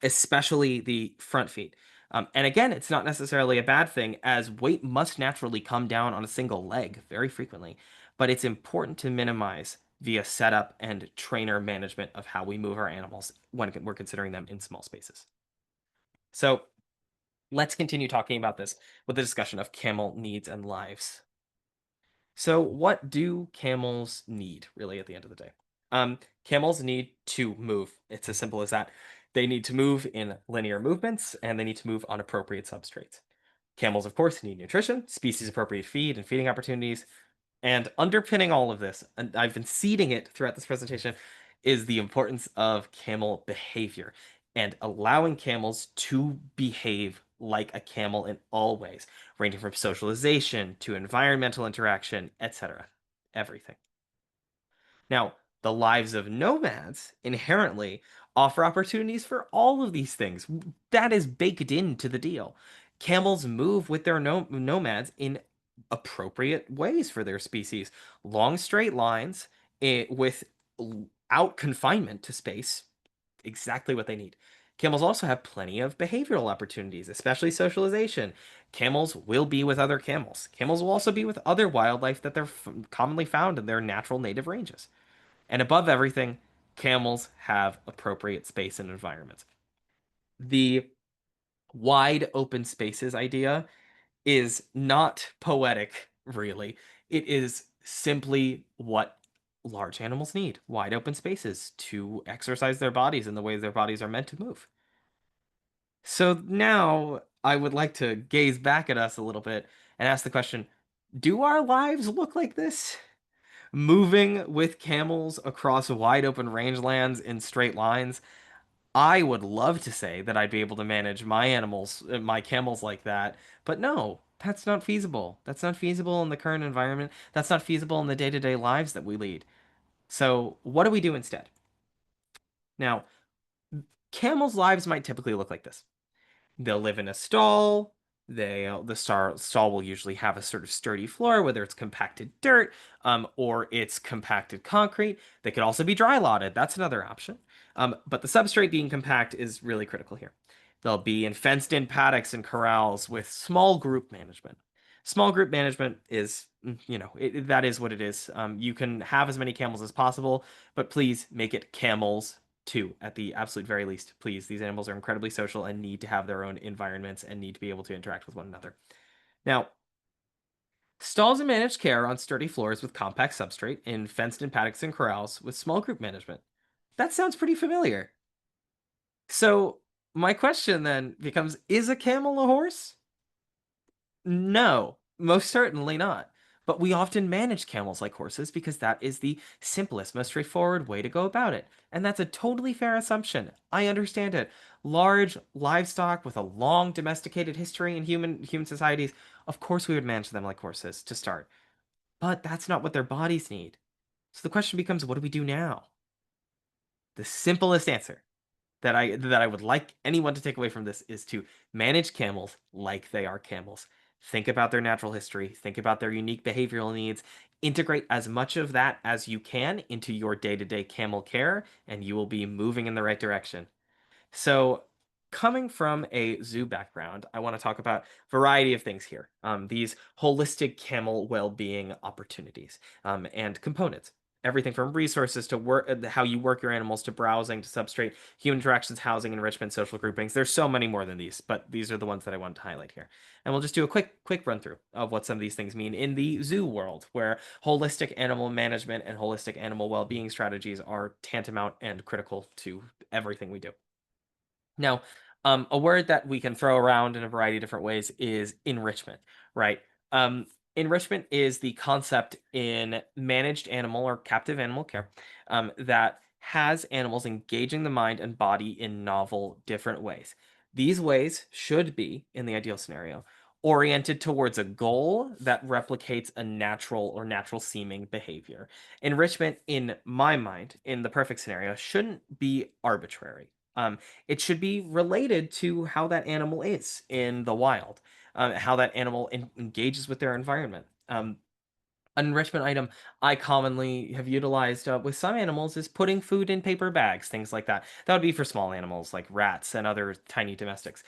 especially the front feet. And again, it's not necessarily a bad thing, as weight must naturally come down on a single leg very frequently, but it's important to minimize via setup and trainer management of how we move our animals when we're considering them in small spaces. So let's continue talking about this with the discussion of camel needs and lives. So, what do camels need, really, at the end of the day? Camels need to move. It's as simple as that. They need to move in linear movements, and they need to move on appropriate substrates. Camels, of course, need nutrition, species appropriate feed and feeding opportunities, and underpinning all of this, and I've been seeding it throughout this presentation, is the importance of camel behavior and allowing camels to behave like a camel in all ways, ranging from socialization to environmental interaction, etc. Everything. Now, the lives of nomads inherently offer opportunities for all of these things. That is baked into the deal. Camels move with their nomads in appropriate ways for their species. Long straight lines without confinement to space, exactly what they need. Camels also have plenty of behavioral opportunities, especially socialization. Camels will be with other camels. Camels will also be with other wildlife that they're commonly found in their natural native ranges. And above everything, camels have appropriate space and environment. The wide open spaces idea is not poetic, really. It is simply what large animals need: wide open spaces to exercise their bodies in the way their bodies are meant to move. So now I would like to gaze back at us a little bit and ask the question, do our lives look like this? Moving with camels across wide open rangelands in straight lines. I would love to say that I'd be able to manage my animals, my camels like that, but no, that's not feasible. That's not feasible in the current environment. That's not feasible in the day-to-day lives that we lead. So, what do we do instead? Now, camels' lives might typically look like this. They'll live in a stall. The stall will usually have a sort of sturdy floor, whether it's compacted dirt or it's compacted concrete. They could also be dry lotted. That's another option. But the substrate being compact is really critical here. They'll be in fenced-in paddocks and corrals with small group management. Small group management is, that is what it is. You can have as many camels as possible, but please make it camels two at the absolute very least. Please, these animals are incredibly social and need to have their own environments and need to be able to interact with one another. Now, stalls and managed care on sturdy floors with compact substrate in fenced-in paddocks and corrals with small group management. That sounds pretty familiar. So my question then becomes, is a camel a horse? No, most certainly not. But we often manage camels like horses because that is the simplest, most straightforward way to go about it. And that's a totally fair assumption. I understand it. Large livestock with a long domesticated history in human societies, of course we would manage them like horses to start. But that's not what their bodies need. So the question becomes, what do we do now? The simplest answer that I would like anyone to take away from this is to manage camels like they are camels. Think about their natural history, think about their unique behavioral needs, integrate as much of that as you can into your day-to-day camel care, and you will be moving in the right direction. So, coming from a zoo background, I want to talk about a variety of things here. These holistic camel well-being opportunities and components. Everything from resources to work, how you work your animals, to browsing, to substrate, human interactions, housing, enrichment, social groupings. There's so many more than these, but these are the ones that I wanted to highlight here. And we'll just do a quick run through of what some of these things mean in the zoo world, where holistic animal management and holistic animal well-being strategies are tantamount and critical to everything we do. Now, a word that we can throw around in a variety of different ways is enrichment, right? Enrichment is the concept in managed animal or captive animal care that has animals engaging the mind and body in novel, different ways. These ways should be, in the ideal scenario, oriented towards a goal that replicates a natural or natural seeming behavior. Enrichment, in my mind, in the perfect scenario, shouldn't be arbitrary. It should be related to how that animal is in the wild, how that animal engages with their environment. An enrichment item I commonly have utilized with some animals is putting food in paper bags, things like that. That would be for small animals like rats and other tiny domestics.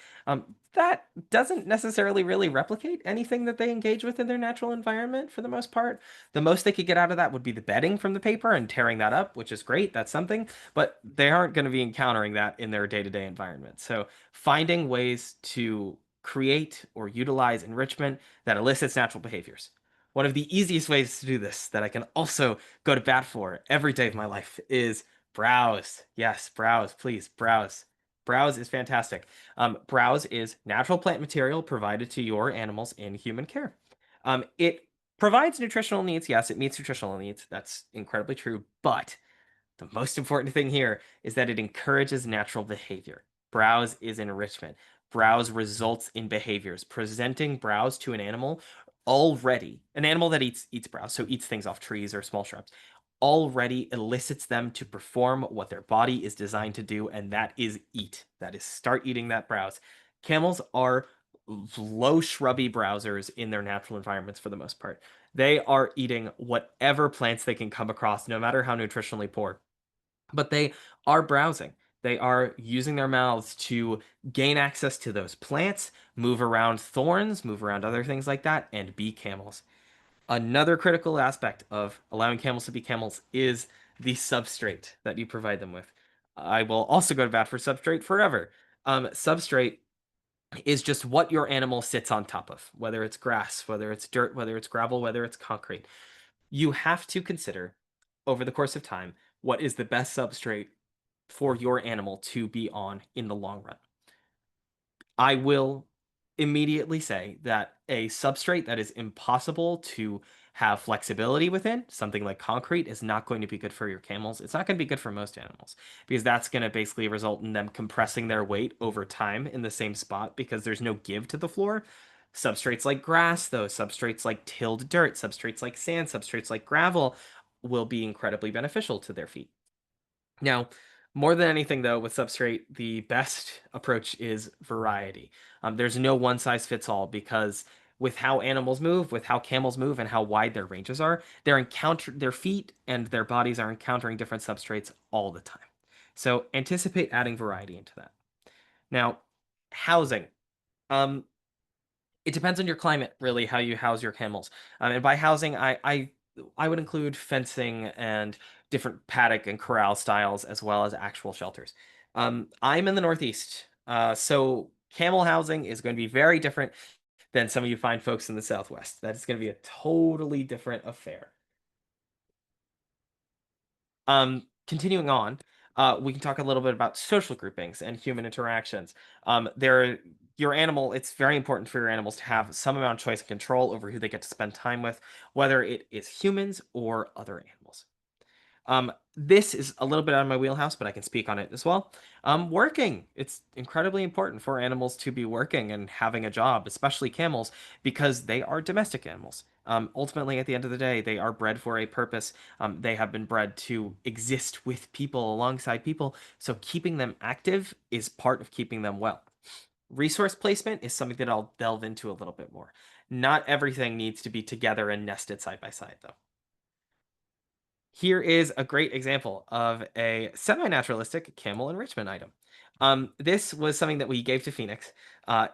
That doesn't necessarily really replicate anything that they engage with in their natural environment for the most part. The most they could get out of that would be the bedding from the paper and tearing that up, which is great. That's something, but they aren't going to be encountering that in their day-to-day environment. So finding ways to create or utilize enrichment that elicits natural behaviors. One of the easiest ways to do this that I can also go to bat for every day of my life is browse. Yes, browse, please, browse. Browse is fantastic. Browse is natural plant material provided to your animals in human care. It provides nutritional needs. Yes, it meets nutritional needs. That's incredibly true. But the most important thing here is that it encourages natural behavior. Browse is enrichment. Browse results in behaviors. Presenting browse to an animal already, an animal that eats browse, so eats things off trees or small shrubs, already elicits them to perform what their body is designed to do, and that is eat. That is start eating that browse. Camels are low shrubby browsers in their natural environments for the most part. They are eating whatever plants they can come across, no matter how nutritionally poor, but they are browsing. They are using their mouths to gain access to those plants, move around thorns, move around other things like that, and be camels. Another critical aspect of allowing camels to be camels is the substrate that you provide them with. I will also go to bat for substrate forever. Substrate is just what your animal sits on top of, whether it's grass, whether it's dirt, whether it's gravel, whether it's concrete. You have to consider over the course of time what is the best substrate for your animal to be on in the long run. I will immediately say that a substrate that is impossible to have flexibility within, something like concrete, is not going to be good for your camels. It's not going to be good for most animals because that's going to basically result in them compressing their weight over time in the same spot because there's no give to the floor. Substrates like grass, though, substrates like tilled dirt, substrates like sand, substrates like gravel will be incredibly beneficial to their feet. Now, more than anything, though, with substrate, the best approach is variety. There's no one size fits all because with how animals move, with how camels move, and how wide their ranges are, their feet and their bodies are encountering different substrates all the time. So anticipate adding variety into that. Now, housing. Um, it depends on your climate, really, how you house your camels. And by housing, I would include fencing and different paddock and corral styles, as well as actual shelters. I'm in the Northeast, so camel housing is going to be very different than some of you fine folks in the Southwest. That is going to be a totally different affair. Continuing on, we can talk a little bit about social groupings and human interactions. Your animal, it's very important for your animals to have some amount of choice and control over who they get to spend time with, whether it is humans or other animals. This is a little bit out of my wheelhouse, but I can speak on it as well. Working. It's incredibly important for animals to be working and having a job, especially camels, because they are domestic animals. Ultimately, at the end of the day, they are bred for a purpose. They have been bred to exist with people, alongside people. So keeping them active is part of keeping them well. Resource placement is something that I'll delve into a little bit more. Not everything needs to be together and nested side by side, though. Here is a great example of a semi-naturalistic camel enrichment item. This was something that we gave to Phoenix.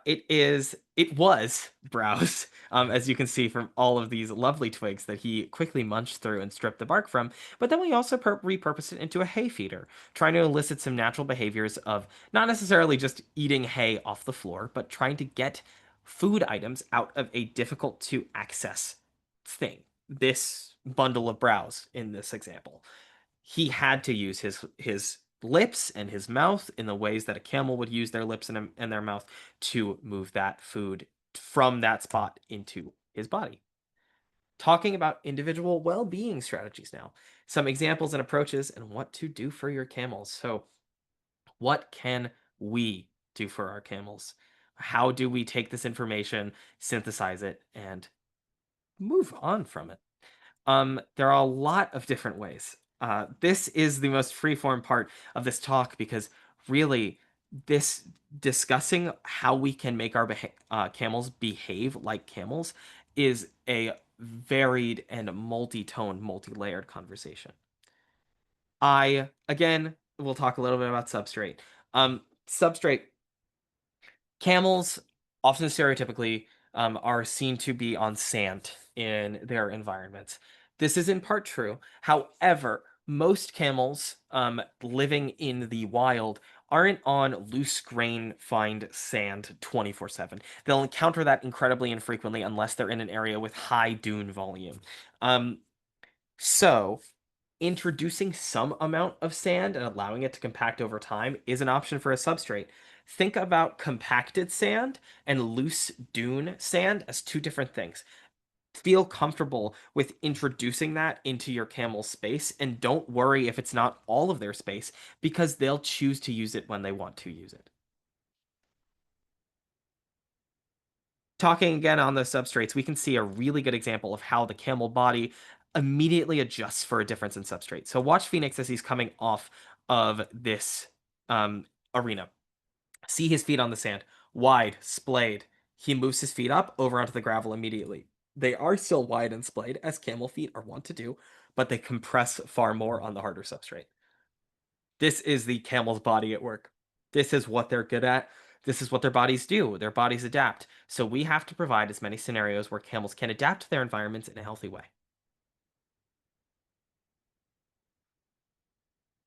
It was browse, as you can see from all of these lovely twigs that he quickly munched through and stripped the bark from. But then we also repurposed it into a hay feeder, trying to elicit some natural behaviors of not necessarily just eating hay off the floor, but trying to get food items out of a difficult to access thing. This bundle of browse in this example. He had to use his lips and his mouth in the ways that a camel would use their lips and their mouth to move that food from that spot into his body. Talking about individual well-being strategies now. Some examples and approaches and what to do for your camels. So, what can we do for our camels? How do we take this information, synthesize it, and move on from it? There are a lot of different ways. This is the most freeform part of this talk because really, this discussing how we can make our camels behave like camels is a varied and multi-tone, multi-layered conversation. Again, we'll talk a little bit about substrate. Substrate, camels often stereotypically are seen to be on sand in their environments. This is in part true. However, most camels living in the wild aren't on loose grain find sand 24/7. They'll encounter that incredibly infrequently unless they're in an area with high dune volume. So introducing some amount of sand and allowing it to compact over time is an option for a substrate. Think about compacted sand and loose dune sand as two different things. Feel comfortable with introducing that into your camel space, and don't worry if it's not all of their space, because they'll choose to use it when they want to use it. Talking again on the substrates, we can see a really good example of how the camel body immediately adjusts for a difference in substrate. So watch Phoenix as he's coming off of this arena. See his feet on the sand, wide, splayed. He moves his feet up over onto the gravel immediately. They are still wide and splayed, as camel feet are wont to do, but they compress far more on the harder substrate. This is the camel's body at work. This is what they're good at. This is what their bodies do. Their bodies adapt. So we have to provide as many scenarios where camels can adapt to their environments in a healthy way.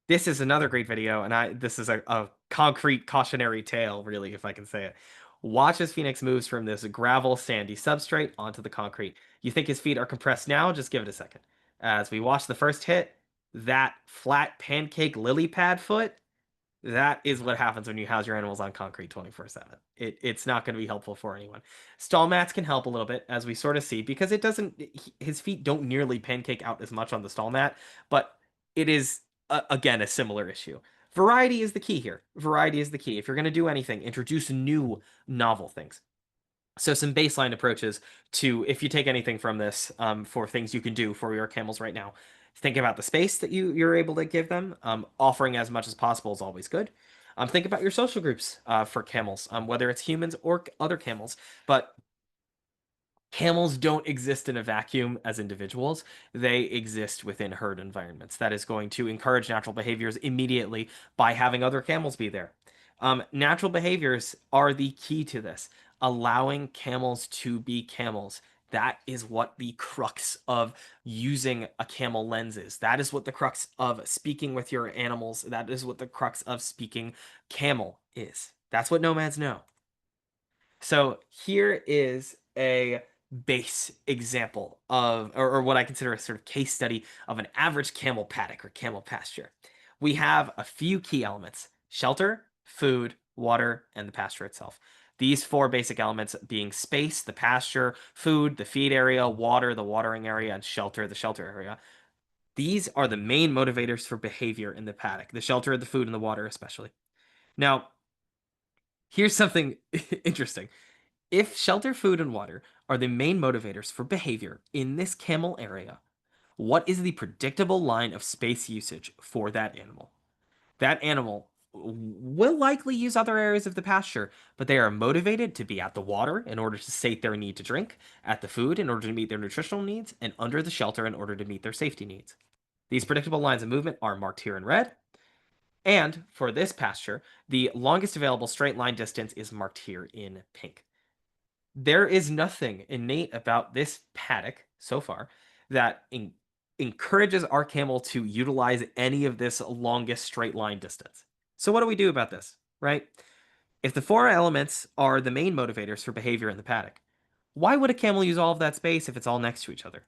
This is another great video, and this is a concrete cautionary tale, really, if I can say it. Watch as Phoenix moves from this gravel, sandy substrate onto the concrete. You think his feet are compressed now? Just give it a second. As we watch the first hit, that flat pancake lily pad foot, that is what happens when you house your animals on concrete 24/7. It's not going to be helpful for anyone. Stall mats can help a little bit, as we sort of see, because his feet don't nearly pancake out as much on the stall mat, but it is, again, a similar issue. Variety is the key here. Variety is the key. If you're going to do anything, introduce new, novel things. So some baseline approaches to, if you take anything from this, for things you can do for your camels right now. Think about the space that you're able to give them. Offering as much as possible is always good. Think about your social groups for camels, whether it's humans or other camels. But camels don't exist in a vacuum as individuals. They exist within herd environments. That is going to encourage natural behaviors immediately by having other camels be there. Natural behaviors are the key to this. Allowing camels to be camels. That is what the crux of using a camel lens is. That is what the crux of speaking with your animals. That is what the crux of speaking camel is. That's what nomads know. So here is a base example of, or what I consider a sort of case study of an average camel paddock or camel pasture. We have a few key elements: shelter, food, water, and the pasture itself. These four basic elements being space, the pasture, food, the feed area, water, the watering area, and shelter, the shelter area. These are the main motivators for behavior in the paddock: the shelter, the food, and the water especially. Now, here's something interesting. If shelter, food, and water are the main motivators for behavior in this camel area, what is the predictable line of space usage for that animal? That animal will likely use other areas of the pasture, but they are motivated to be at the water in order to sate their need to drink, at the food in order to meet their nutritional needs, and under the shelter in order to meet their safety needs. These predictable lines of movement are marked here in red, and for this pasture, the longest available straight line distance is marked here in pink. There is nothing innate about this paddock so far that encourages our camel to utilize any of this longest straight line distance. So what do we do about this, right? If the four elements are the main motivators for behavior in the paddock, why would a camel use all of that space if it's all next to each other?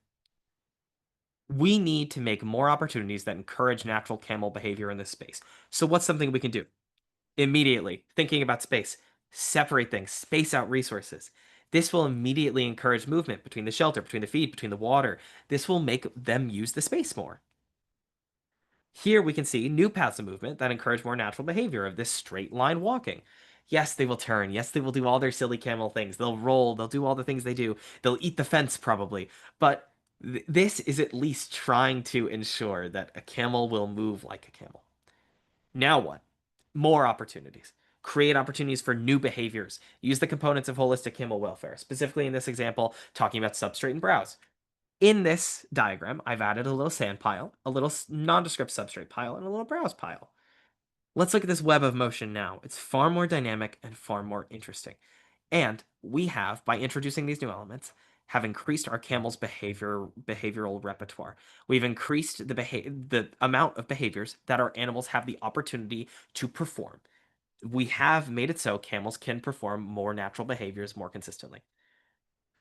We need to make more opportunities that encourage natural camel behavior in this space. So what's something we can do? Immediately, thinking about space, separate things, space out resources. This will immediately encourage movement between the shelter, between the feed, between the water. This will make them use the space more. Here we can see new paths of movement that encourage more natural behavior of this straight line walking. Yes, they will turn. Yes, they will do all their silly camel things. They'll roll. They'll do all the things they do. They'll eat the fence probably. But this is at least trying to ensure that a camel will move like a camel. Now what? More opportunities. Create opportunities for new behaviors. Use the components of holistic camel welfare. Specifically in this example, talking about substrate and browse. In this diagram, I've added a little sand pile, a little nondescript substrate pile, and a little browse pile. Let's look at this web of motion now. It's far more dynamic and far more interesting. And we have, by introducing these new elements, have increased our camel's behavioral repertoire. We've increased the amount of behaviors that our animals have the opportunity to perform. We have made it so camels can perform more natural behaviors more consistently.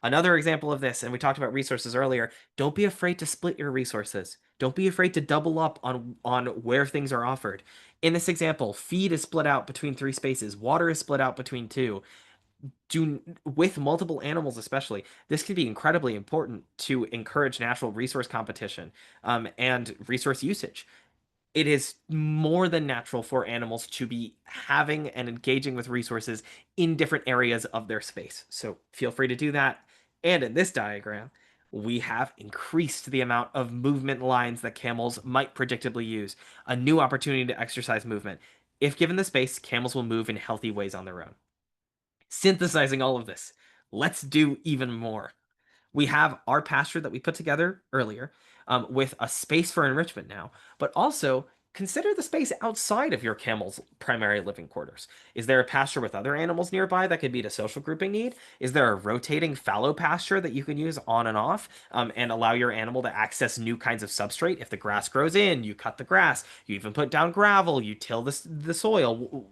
Another example of this, and we talked about resources earlier, don't be afraid to split your resources. Don't be afraid to double up on where things are offered. In this example, feed is split out between 3 spaces, water is split out between 2. With multiple animals especially, this can be incredibly important to encourage natural resource competition and resource usage. It is more than natural for animals to be having and engaging with resources in different areas of their space. So feel free to do that. And in this diagram, we have increased the amount of movement lines that camels might predictably use, a new opportunity to exercise movement. If given the space, camels will move in healthy ways on their own. Synthesizing all of this, let's do even more. We have our pasture that we put together earlier with a space for enrichment now, but also consider the space outside of your camel's primary living quarters. Is there a pasture with other animals nearby that could meet a social grouping need? Is there a rotating fallow pasture that you can use on and off and allow your animal to access new kinds of substrate? If the grass grows in, you cut the grass, you even put down gravel, you till the soil.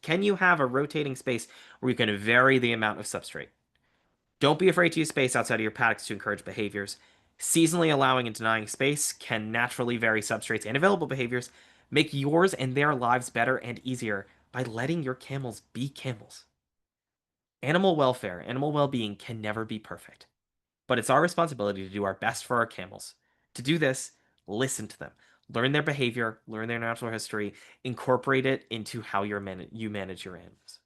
Can you have a rotating space where you can vary the amount of substrate? Don't be afraid to use space outside of your paddocks to encourage behaviors. Seasonally allowing and denying space can naturally vary substrates and available behaviors. Make yours and their lives better and easier by letting your camels be camels. Animal welfare, animal well-being can never be perfect, but it's our responsibility to do our best for our camels. To do this, listen to them. Learn their behavior, learn their natural history, incorporate it into how you manage your animals.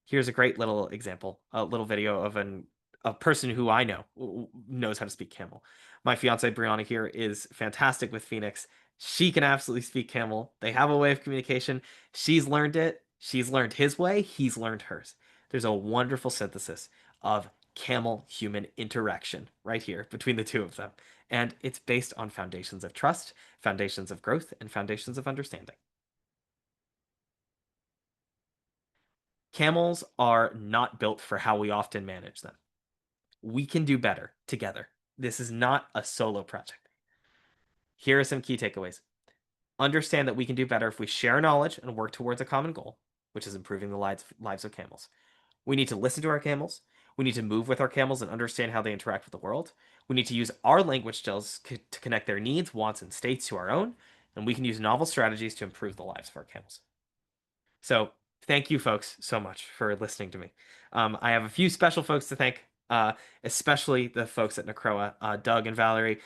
Here's a great little example, a little video of a person who I know knows how to speak Camel. My fiance Brianna here is fantastic with Phoenix. She can absolutely speak Camel. They have a way of communication. She's learned it. She's learned his way. He's learned hers. There's a wonderful synthesis of camel-human interaction right here between the two of them. And it's based on foundations of trust, foundations of growth, and foundations of understanding. Camels are not built for how we often manage them. We can do better together. This is not a solo project. Here are some key takeaways. Understand that we can do better if we share knowledge and work towards a common goal, which is improving the lives of camels. We need to listen to our camels. We need to move with our camels and understand how they interact with the world. We need to use our language skills to connect their needs, wants, and states to our own. And we can use novel strategies to improve the lives of our camels. So thank you folks so much for listening to me. I have a few special folks to thank, especially the folks at NACROA, Doug and Valerie.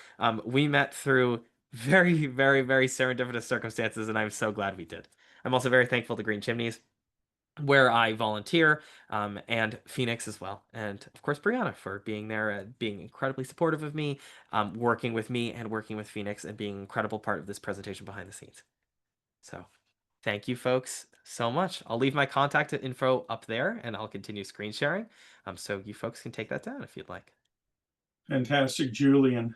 We met through very, very, very serendipitous circumstances, and I'm so glad we did. I'm also very thankful to Green Chimneys, where I volunteer, and Phoenix as well. And of course, Brianna for being there, being incredibly supportive of me, working with me and working with Phoenix and being an incredible part of this presentation behind the scenes. So thank you folks so much. I'll leave my contact info up there and I'll continue screen sharing. So you folks can take that down if you'd like. Fantastic, Julian.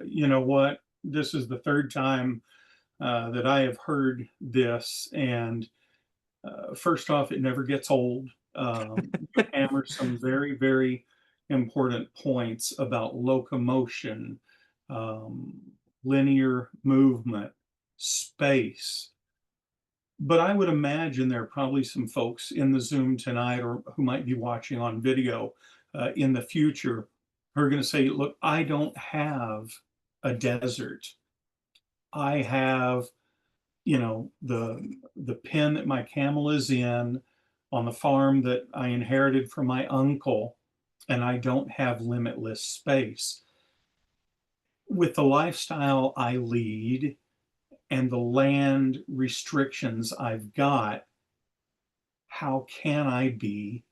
You know what? This is the third time that I have heard this, and first off, it never gets old. You hammer some very, very important points about locomotion, um, linear movement, space. But I would imagine there are probably some folks in the Zoom tonight or who might be watching on video in the future who are going to say, look, I don't have a desert. I have, you know, the pen that my camel is in on the farm that I inherited from my uncle, and I don't have limitless space. With the lifestyle I lead and the land restrictions I've got, how can I be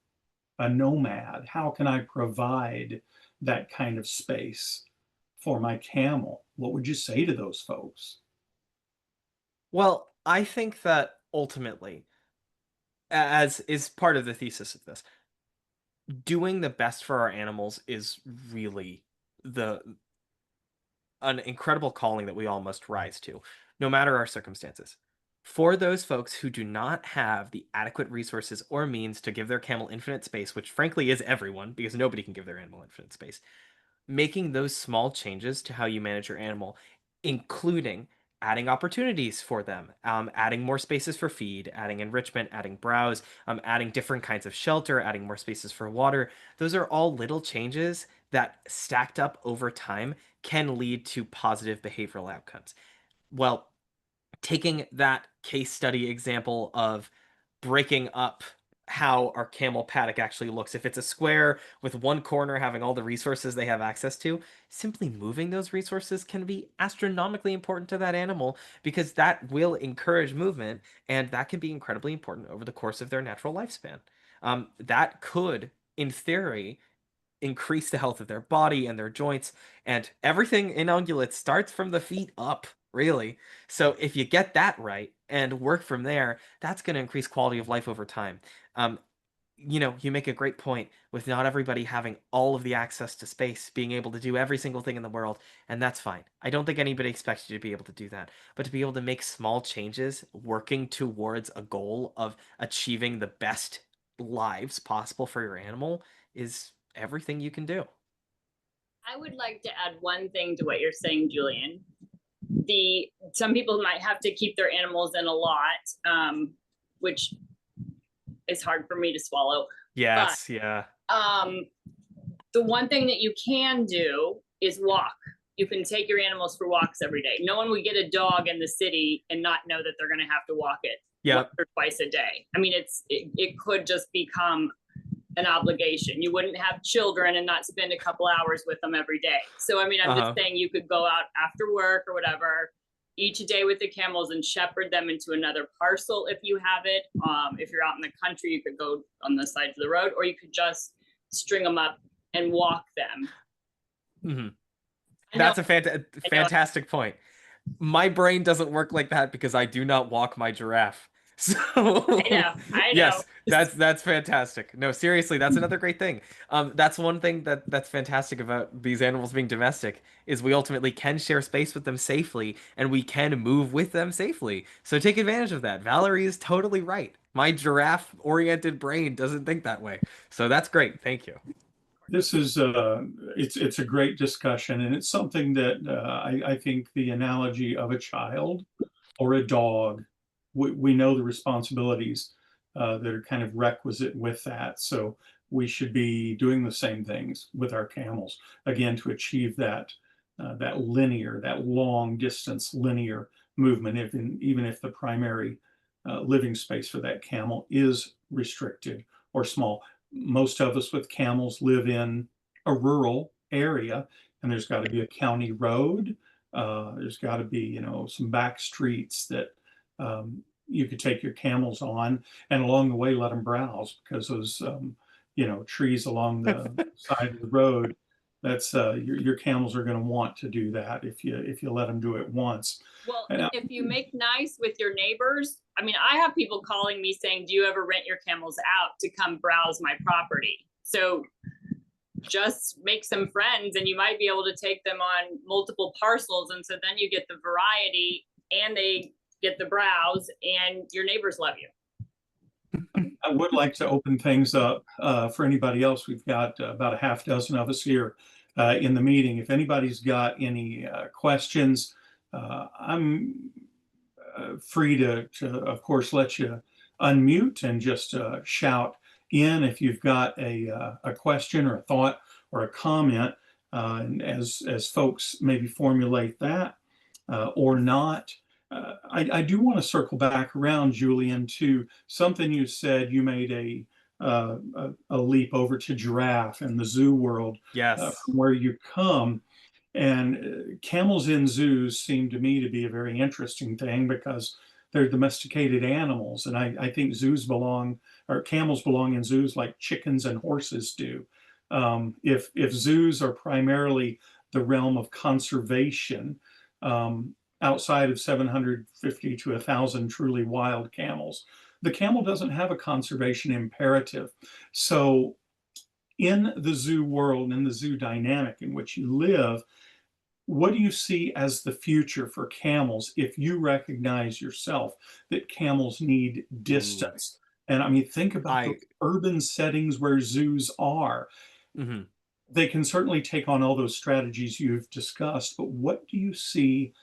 a nomad? How can I provide that kind of space for my camel? What would you say to those folks? Well, I think that ultimately, as is part of the thesis of this, doing the best for our animals is really the an incredible calling that we all must rise to, no matter our circumstances. For those folks who do not have the adequate resources or means to give their camel infinite space, which frankly is everyone, because nobody can give their animal infinite space, making those small changes to how you manage your animal, including adding opportunities for them, adding more spaces for feed, adding enrichment, adding browse, adding different kinds of shelter, adding more spaces for water. Those are all little changes that stacked up over time can lead to positive behavioral outcomes. Well, taking that case study example of breaking up how our camel paddock actually looks. If it's a square with one corner having all the resources they have access to, simply moving those resources can be astronomically important to that animal because that will encourage movement and that can be incredibly important over the course of their natural lifespan. That could, in theory, increase the health of their body and their joints, and everything in ungulates starts from the feet up, really. So if you get that right and work from there, that's going to increase quality of life over time. um, you make a great point with not everybody having all of the access to space, being able to do every single thing in the world, and that's fine. I don't think anybody expects you to be able to do that, but to be able to make small changes working towards a goal of achieving the best lives possible for your animal is everything you can do. I would like to add one thing to what you're saying, Julian. Some people might have to keep their animals in a lot, which is hard for me to swallow. Yes, yeah. The one thing that you can do is walk. You can take your animals for walks every day. No one would get a dog in the city and not know that they're going to have to walk it once or twice a day. I mean, it could just become an obligation. You wouldn't have children and not spend a couple hours with them every day. So, I mean, I'm just saying you could go out after work or whatever each day with the camels and shepherd them into another parcel if you have it. If you're out in the country, you could go on the side of the road, or you could just string them up and walk them. Mm-hmm. That's a fantastic point. My brain doesn't work like that because I do not walk my giraffe. So I know. Yes, that's fantastic. No, seriously, that's another great thing. That's one thing that's fantastic about these animals being domestic is we ultimately can share space with them safely and we can move with them safely. So take advantage of that. Valerie is totally right. My giraffe-oriented brain doesn't think that way. So that's great. Thank you. This is it's a great discussion, and it's something that I think the analogy of a child or a dog, we know the responsibilities that are kind of requisite with that. So we should be doing the same things with our camels, again, to achieve that that long distance linear movement, even if the primary living space for that camel is restricted or small. Most of us with camels live in a rural area, and there's got to be a county road. There's got to be, some back streets that you could take your camels on, and along the way let them browse, because those trees along the side of the road, that's your camels are going to want to do that if you let them do it once. Well, and if you make nice with your neighbors, I mean, I have people calling me saying, do you ever rent your camels out to come browse my property? So just make some friends and you might be able to take them on multiple parcels. And so then you get the variety and they get the browse and your neighbors love you. I would like to open things up for anybody else. We've got about a half dozen of us here in the meeting. If anybody's got any questions, I'm free to, of course, let you unmute and just shout in if you've got a question or a thought or a comment. And as folks maybe formulate that or not, I do want to circle back around, Julian, to something you said. You made a leap over to giraffe and the zoo world. Yes. From where you come. And camels in zoos seem to me to be a very interesting thing because they're domesticated animals. And I think zoos belong, or camels belong in zoos like chickens and horses do. If zoos are primarily the realm of conservation, outside of 750 to 1,000 truly wild camels, the camel doesn't have a conservation imperative. So in the zoo world, in the zoo dynamic in which you live, what do you see as the future for camels if you recognize yourself that camels need distance? And I mean, think about the urban settings where zoos are. Mhm. They can certainly take on all those strategies you've discussed, but what do you see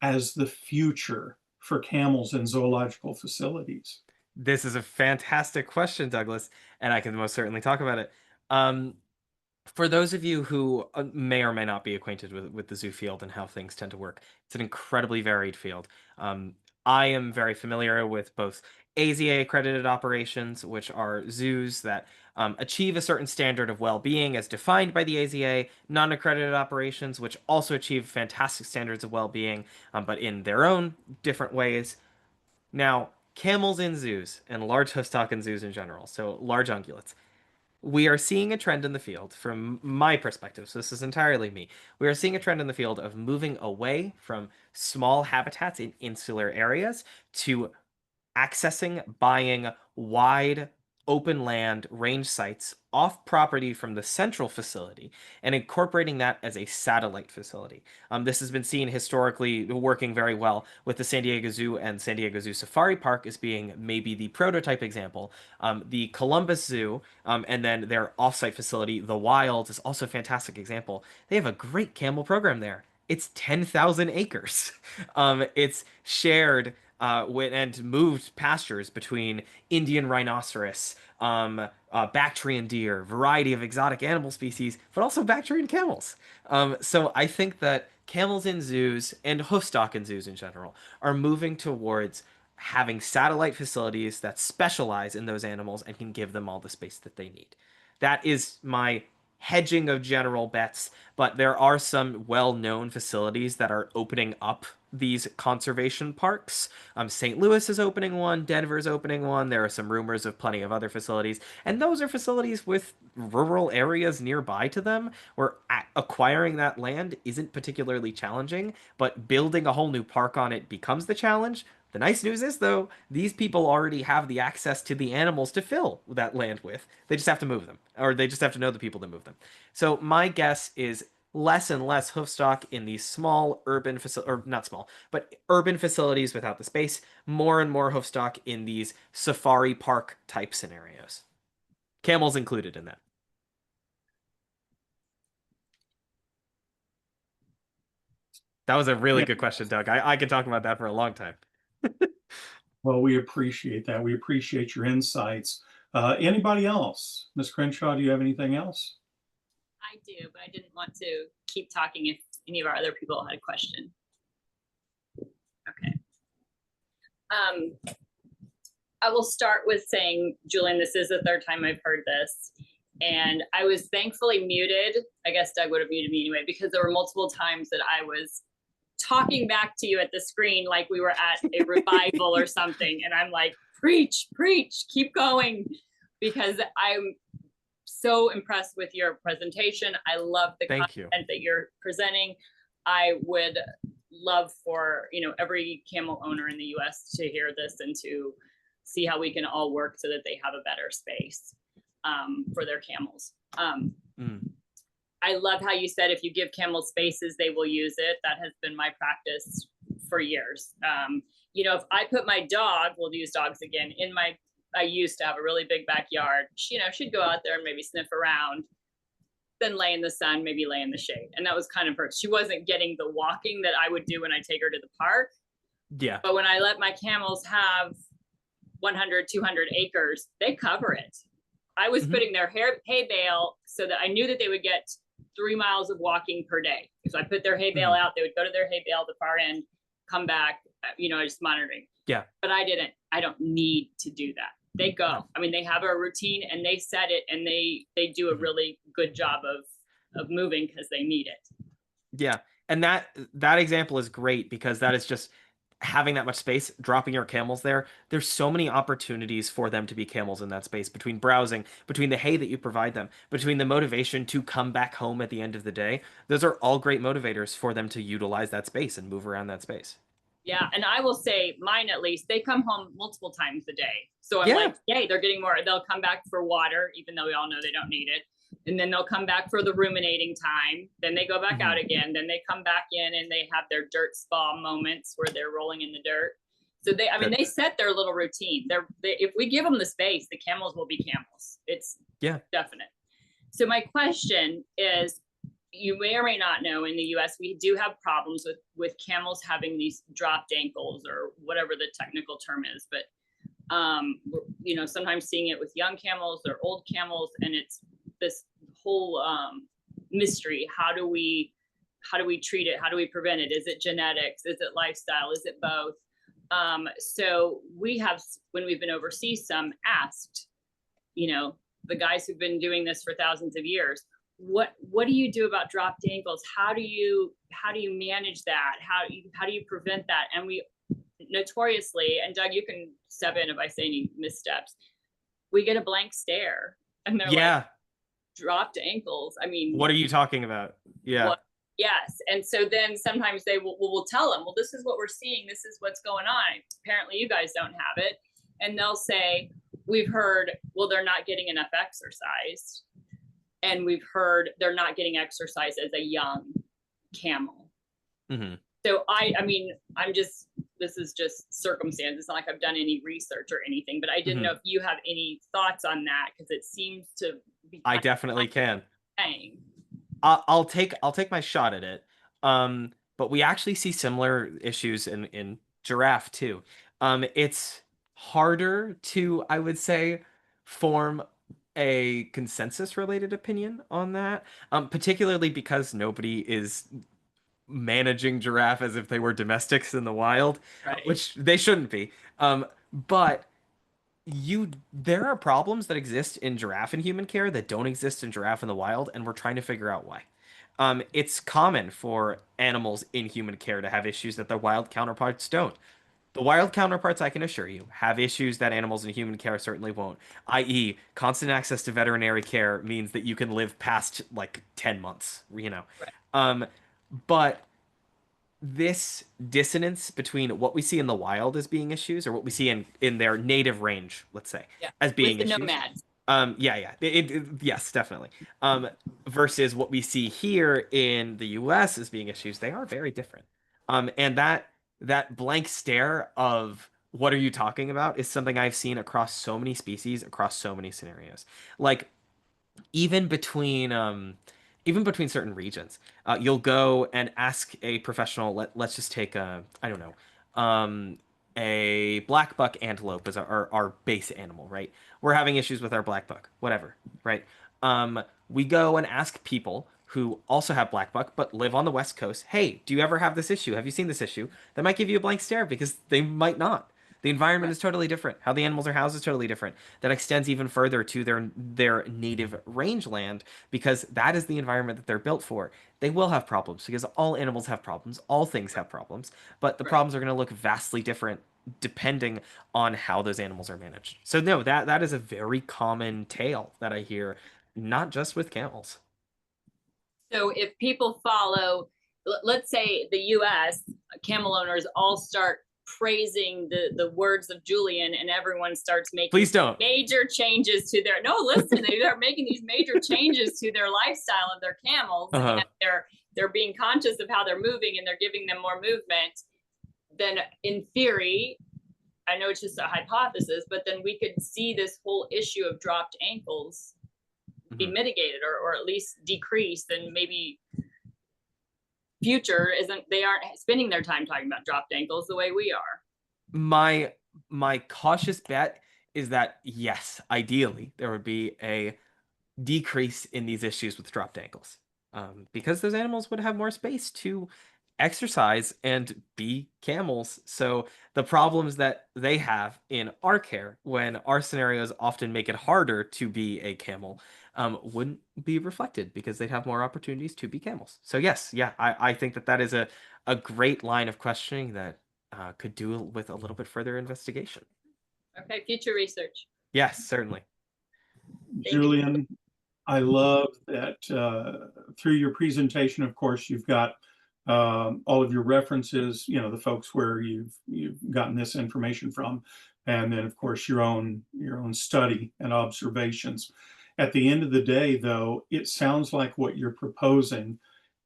as the future for camels in zoological facilities? This is a fantastic question, Douglas, and I can most certainly talk about it. Um, for those of you who may or may not be acquainted with the zoo field and how things tend to work, it's an incredibly varied field. Um, I am very familiar with both AZA accredited operations, which are zoos that achieve a certain standard of well-being as defined by the AZA, non-accredited operations, which also achieve fantastic standards of well-being, but in their own different ways. Now, camels in zoos and large hoofstock in zoos in general, so large ungulates, we are seeing a trend in the field from my perspective, so this is entirely me. We are seeing a trend in the field of moving away from small habitats in insular areas to accessing, buying wide open land range sites off property from the central facility and incorporating that as a satellite facility. This has been seen historically working very well with the San Diego Zoo, and San Diego Zoo Safari Park as being maybe the prototype example. The Columbus Zoo and then their offsite facility, The Wild, is also a fantastic example. They have a great camel program there. It's 10,000 acres. It's shared and moved pastures between Indian rhinoceros, Bactrian deer, variety of exotic animal species, but also Bactrian camels. So I think that camels in zoos and hoofstock in zoos in general are moving towards having satellite facilities that specialize in those animals and can give them all the space that they need. That is my hedging of general bets, but there are some well-known facilities that are opening up these conservation parks. St. Louis is opening one, Denver is opening one. There are some rumors of plenty of other facilities, and those are facilities with rural areas nearby to them where acquiring that land isn't particularly challenging, but building a whole new park on it becomes the challenge. The nice news is, though, these people already have the access to the animals to fill that land with. They just have to move them, or they just have to know the people that move them. So my guess is less and less hoofstock in these small urban or not small, but urban facilities without the space, more and more hoofstock in these safari park type scenarios. Camels included in that. That was a really good question, Doug. I could talk about that for a long time. Well, we appreciate that. We appreciate your insights. Anybody else? Ms. Crenshaw, do you have anything else? I do, but I didn't want to keep talking if any of our other people had a question. Okay. I will start with saying, Julian, this is the third time I've heard this. And I was thankfully muted. I guess Doug would have muted me anyway, because there were multiple times that I was talking back to you at the screen like we were at a revival or something. And I'm like, preach, preach, keep going. Because I'm so impressed with your presentation. I love the content that you're presenting. I would love for, you know, every camel owner in the US to hear this and to see how we can all work so that they have a better space for their camels. I love how you said if you give camels spaces, they will use it. That has been my practice for years. You know, if I put my dog, we'll use dogs again, in my, I used to have a really big backyard. She, you know, she'd go out there and maybe sniff around, then lay in the sun, maybe lay in the shade. And that was kind of her. She wasn't getting the walking that I would do when I take her to the park. Yeah. But when I let my camels have 100, 200 acres, they cover it. I was putting their hay bale so that I knew that they would get 3 miles of walking per day. So I put their hay bale out, they would go to their hay bale at the far end, come back, you know, just monitoring. Yeah. But I don't need to do that. They go. I mean, they have a routine and they set it, and they do a really good job of moving because they need it. Yeah. And that example is great because that is just having that much space, dropping your camels there, there's so many opportunities for them to be camels in that space, between browsing, between the hay that you provide them, between the motivation to come back home at the end of the day. Those are all great motivators for them to utilize that space and move around that space. Yeah, and I will say mine at least, they come home multiple times a day. So I'm Yeah. like, yay, they're getting more. They'll come back for water, even though we all know they don't need it. And then they'll come back for the ruminating time. Then they go back out again. Then they come back in and they have their dirt spa moments where they're rolling in the dirt. So they, I mean, they set their little routine. If we give them the space, the camels will be camels. It's definite. So my question is, you may or may not know, in the US, we do have problems with camels having these dropped ankles, or whatever the technical term is. But, you know, sometimes seeing it with young camels or old camels, and it's this whole mystery. How do we treat it? How do we prevent it? Is it genetics? Is it lifestyle? Is it both? So we have, when we've been overseas, asked, you know, the guys who've been doing this for thousands of years, what do you do about dropped ankles? How do you manage that? How do you prevent that? And we notoriously, and Doug, you can step in if I say any missteps, we get a blank stare, and they're like, dropped ankles. I mean, what are you talking about? Yeah. What? Yes. And so then sometimes they will tell them, well, this is what we're seeing. This is what's going on. Apparently you guys don't have it. And they'll say, we've heard, well, they're not getting enough exercise. And we've heard they're not getting exercise as a young camel. So I mean, this is just circumstance. It's not like I've done any research or anything, but I didn't know if you have any thoughts on that, because it seems to be. I definitely can. Saying. I'll take my shot at it. But we actually see similar issues in giraffe too. It's harder to, I would say, form a consensus related opinion on that, particularly because nobody is managing giraffe as if they were domestics in the wild, which they shouldn't be. But there are problems that exist in giraffe in human care that don't exist in giraffe in the wild, and we're trying to figure out why. It's common for animals in human care to have issues that their wild counterparts don't. The wild counterparts, I can assure you, have issues that animals in human care certainly won't, i.e., constant access to veterinary care means that you can live past like 10 months, you know. But this dissonance between what we see in the wild as being issues, or what we see in their native range, let's say, as being with the issues. nomads. Yes, definitely. Versus what we see here in the US as being issues, they are very different. And that blank stare of what are you talking about is something I've seen across so many species, across so many scenarios. Like even between certain regions, you'll go and ask a professional. Let's just take I don't know, a black buck antelope as our base animal, right? We're having issues with our black buck, whatever, right? We go and ask people who also have black buck but live on the West Coast, hey, do you ever have this issue? Have you seen this issue? They might give you a blank stare because they might not. The environment is totally different. How the animals are housed is totally different. That extends even further to their native rangeland, because that is the environment that they're built for. They will have problems because all animals have problems. All things have problems, but the problems are going to look vastly different depending on how those animals are managed. So no, that is a very common tale that I hear, not just with camels. So if people follow, let's say the US camel owners all start praising the words of Julian, and everyone starts making Please don't. major changes to their, no, listen, they're making these major changes to their lifestyle of their camels, and they're being conscious of how they're moving, and they're giving them more movement. Then in theory, I know it's just a hypothesis, but then we could see this whole issue of dropped ankles be mitigated, or at least decreased, and maybe future they aren't spending their time talking about dropped ankles the way we are. My cautious bet is that yes, ideally there would be a decrease in these issues with dropped ankles, because those animals would have more space to exercise and be camels. So the problems that they have in our care, when our scenarios often make it harder to be a camel, wouldn't be reflected because they'd have more opportunities to be camels. So yes, yeah, I think that is a great line of questioning that could do with a little bit further investigation. Okay, future research. Yes, certainly. Thank you. Julian, I love that through your presentation, of course, you've got all of your references, you know, the folks where you've gotten this information from, and then of course your own study and observations. At the end of the day, though, it sounds like what you're proposing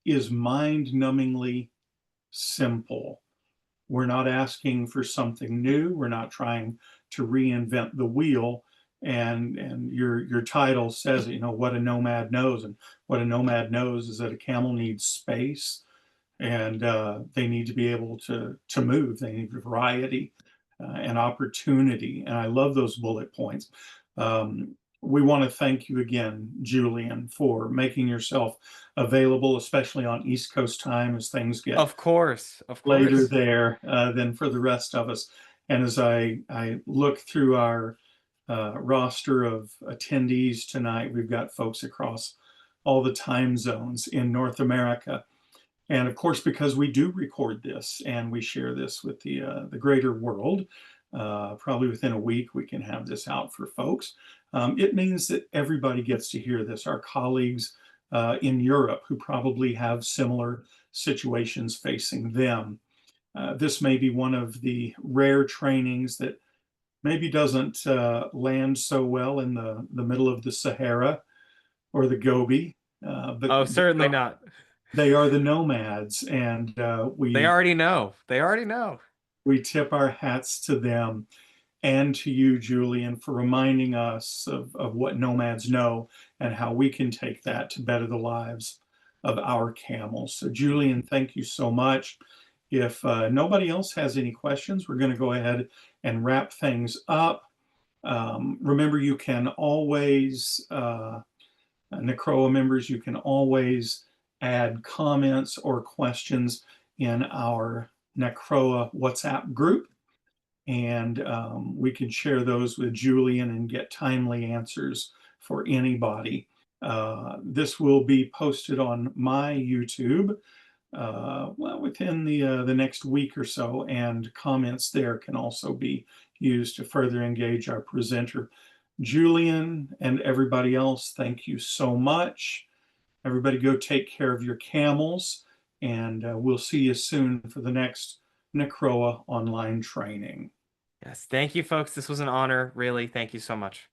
is mind-numbingly simple. We're not asking for something new. We're not trying to reinvent the wheel. And your title says, you know, what a nomad knows. And what a nomad knows is that a camel needs space, and they need to be able to move. They need variety and opportunity. And I love those bullet points. We want to thank you again, Julian, for making yourself available, especially on East Coast time as things get Of course. later there than for the rest of us. And as I look through our roster of attendees tonight, we've got folks across all the time zones in North America. And of course, because we do record this and we share this with the greater world, probably within a week we can have this out for folks. It means that everybody gets to hear this. Our colleagues in Europe who probably have similar situations facing them. This may be one of the rare trainings that maybe doesn't land so well in the middle of the Sahara or the Gobi. Oh, certainly not. They are the nomads, and They already know. They already know. we tip our hats to them and to you, Julian, for reminding us of what nomads know and how we can take that to better the lives of our camels. So, Julian, thank you so much. If nobody else has any questions, we're going to go ahead and wrap things up. Remember, you can always, NACROA members, you can always add comments or questions in our NACROA WhatsApp group, and we can share those with Julian and get timely answers for anybody. This will be posted on my YouTube well, within the next week or so, and comments there can also be used to further engage our presenter. Julian and everybody else, thank you so much. Everybody go take care of your camels, and we'll see you soon for the next NACROA online training. Yes. Thank you, folks. This was an honor. Really. Thank you so much.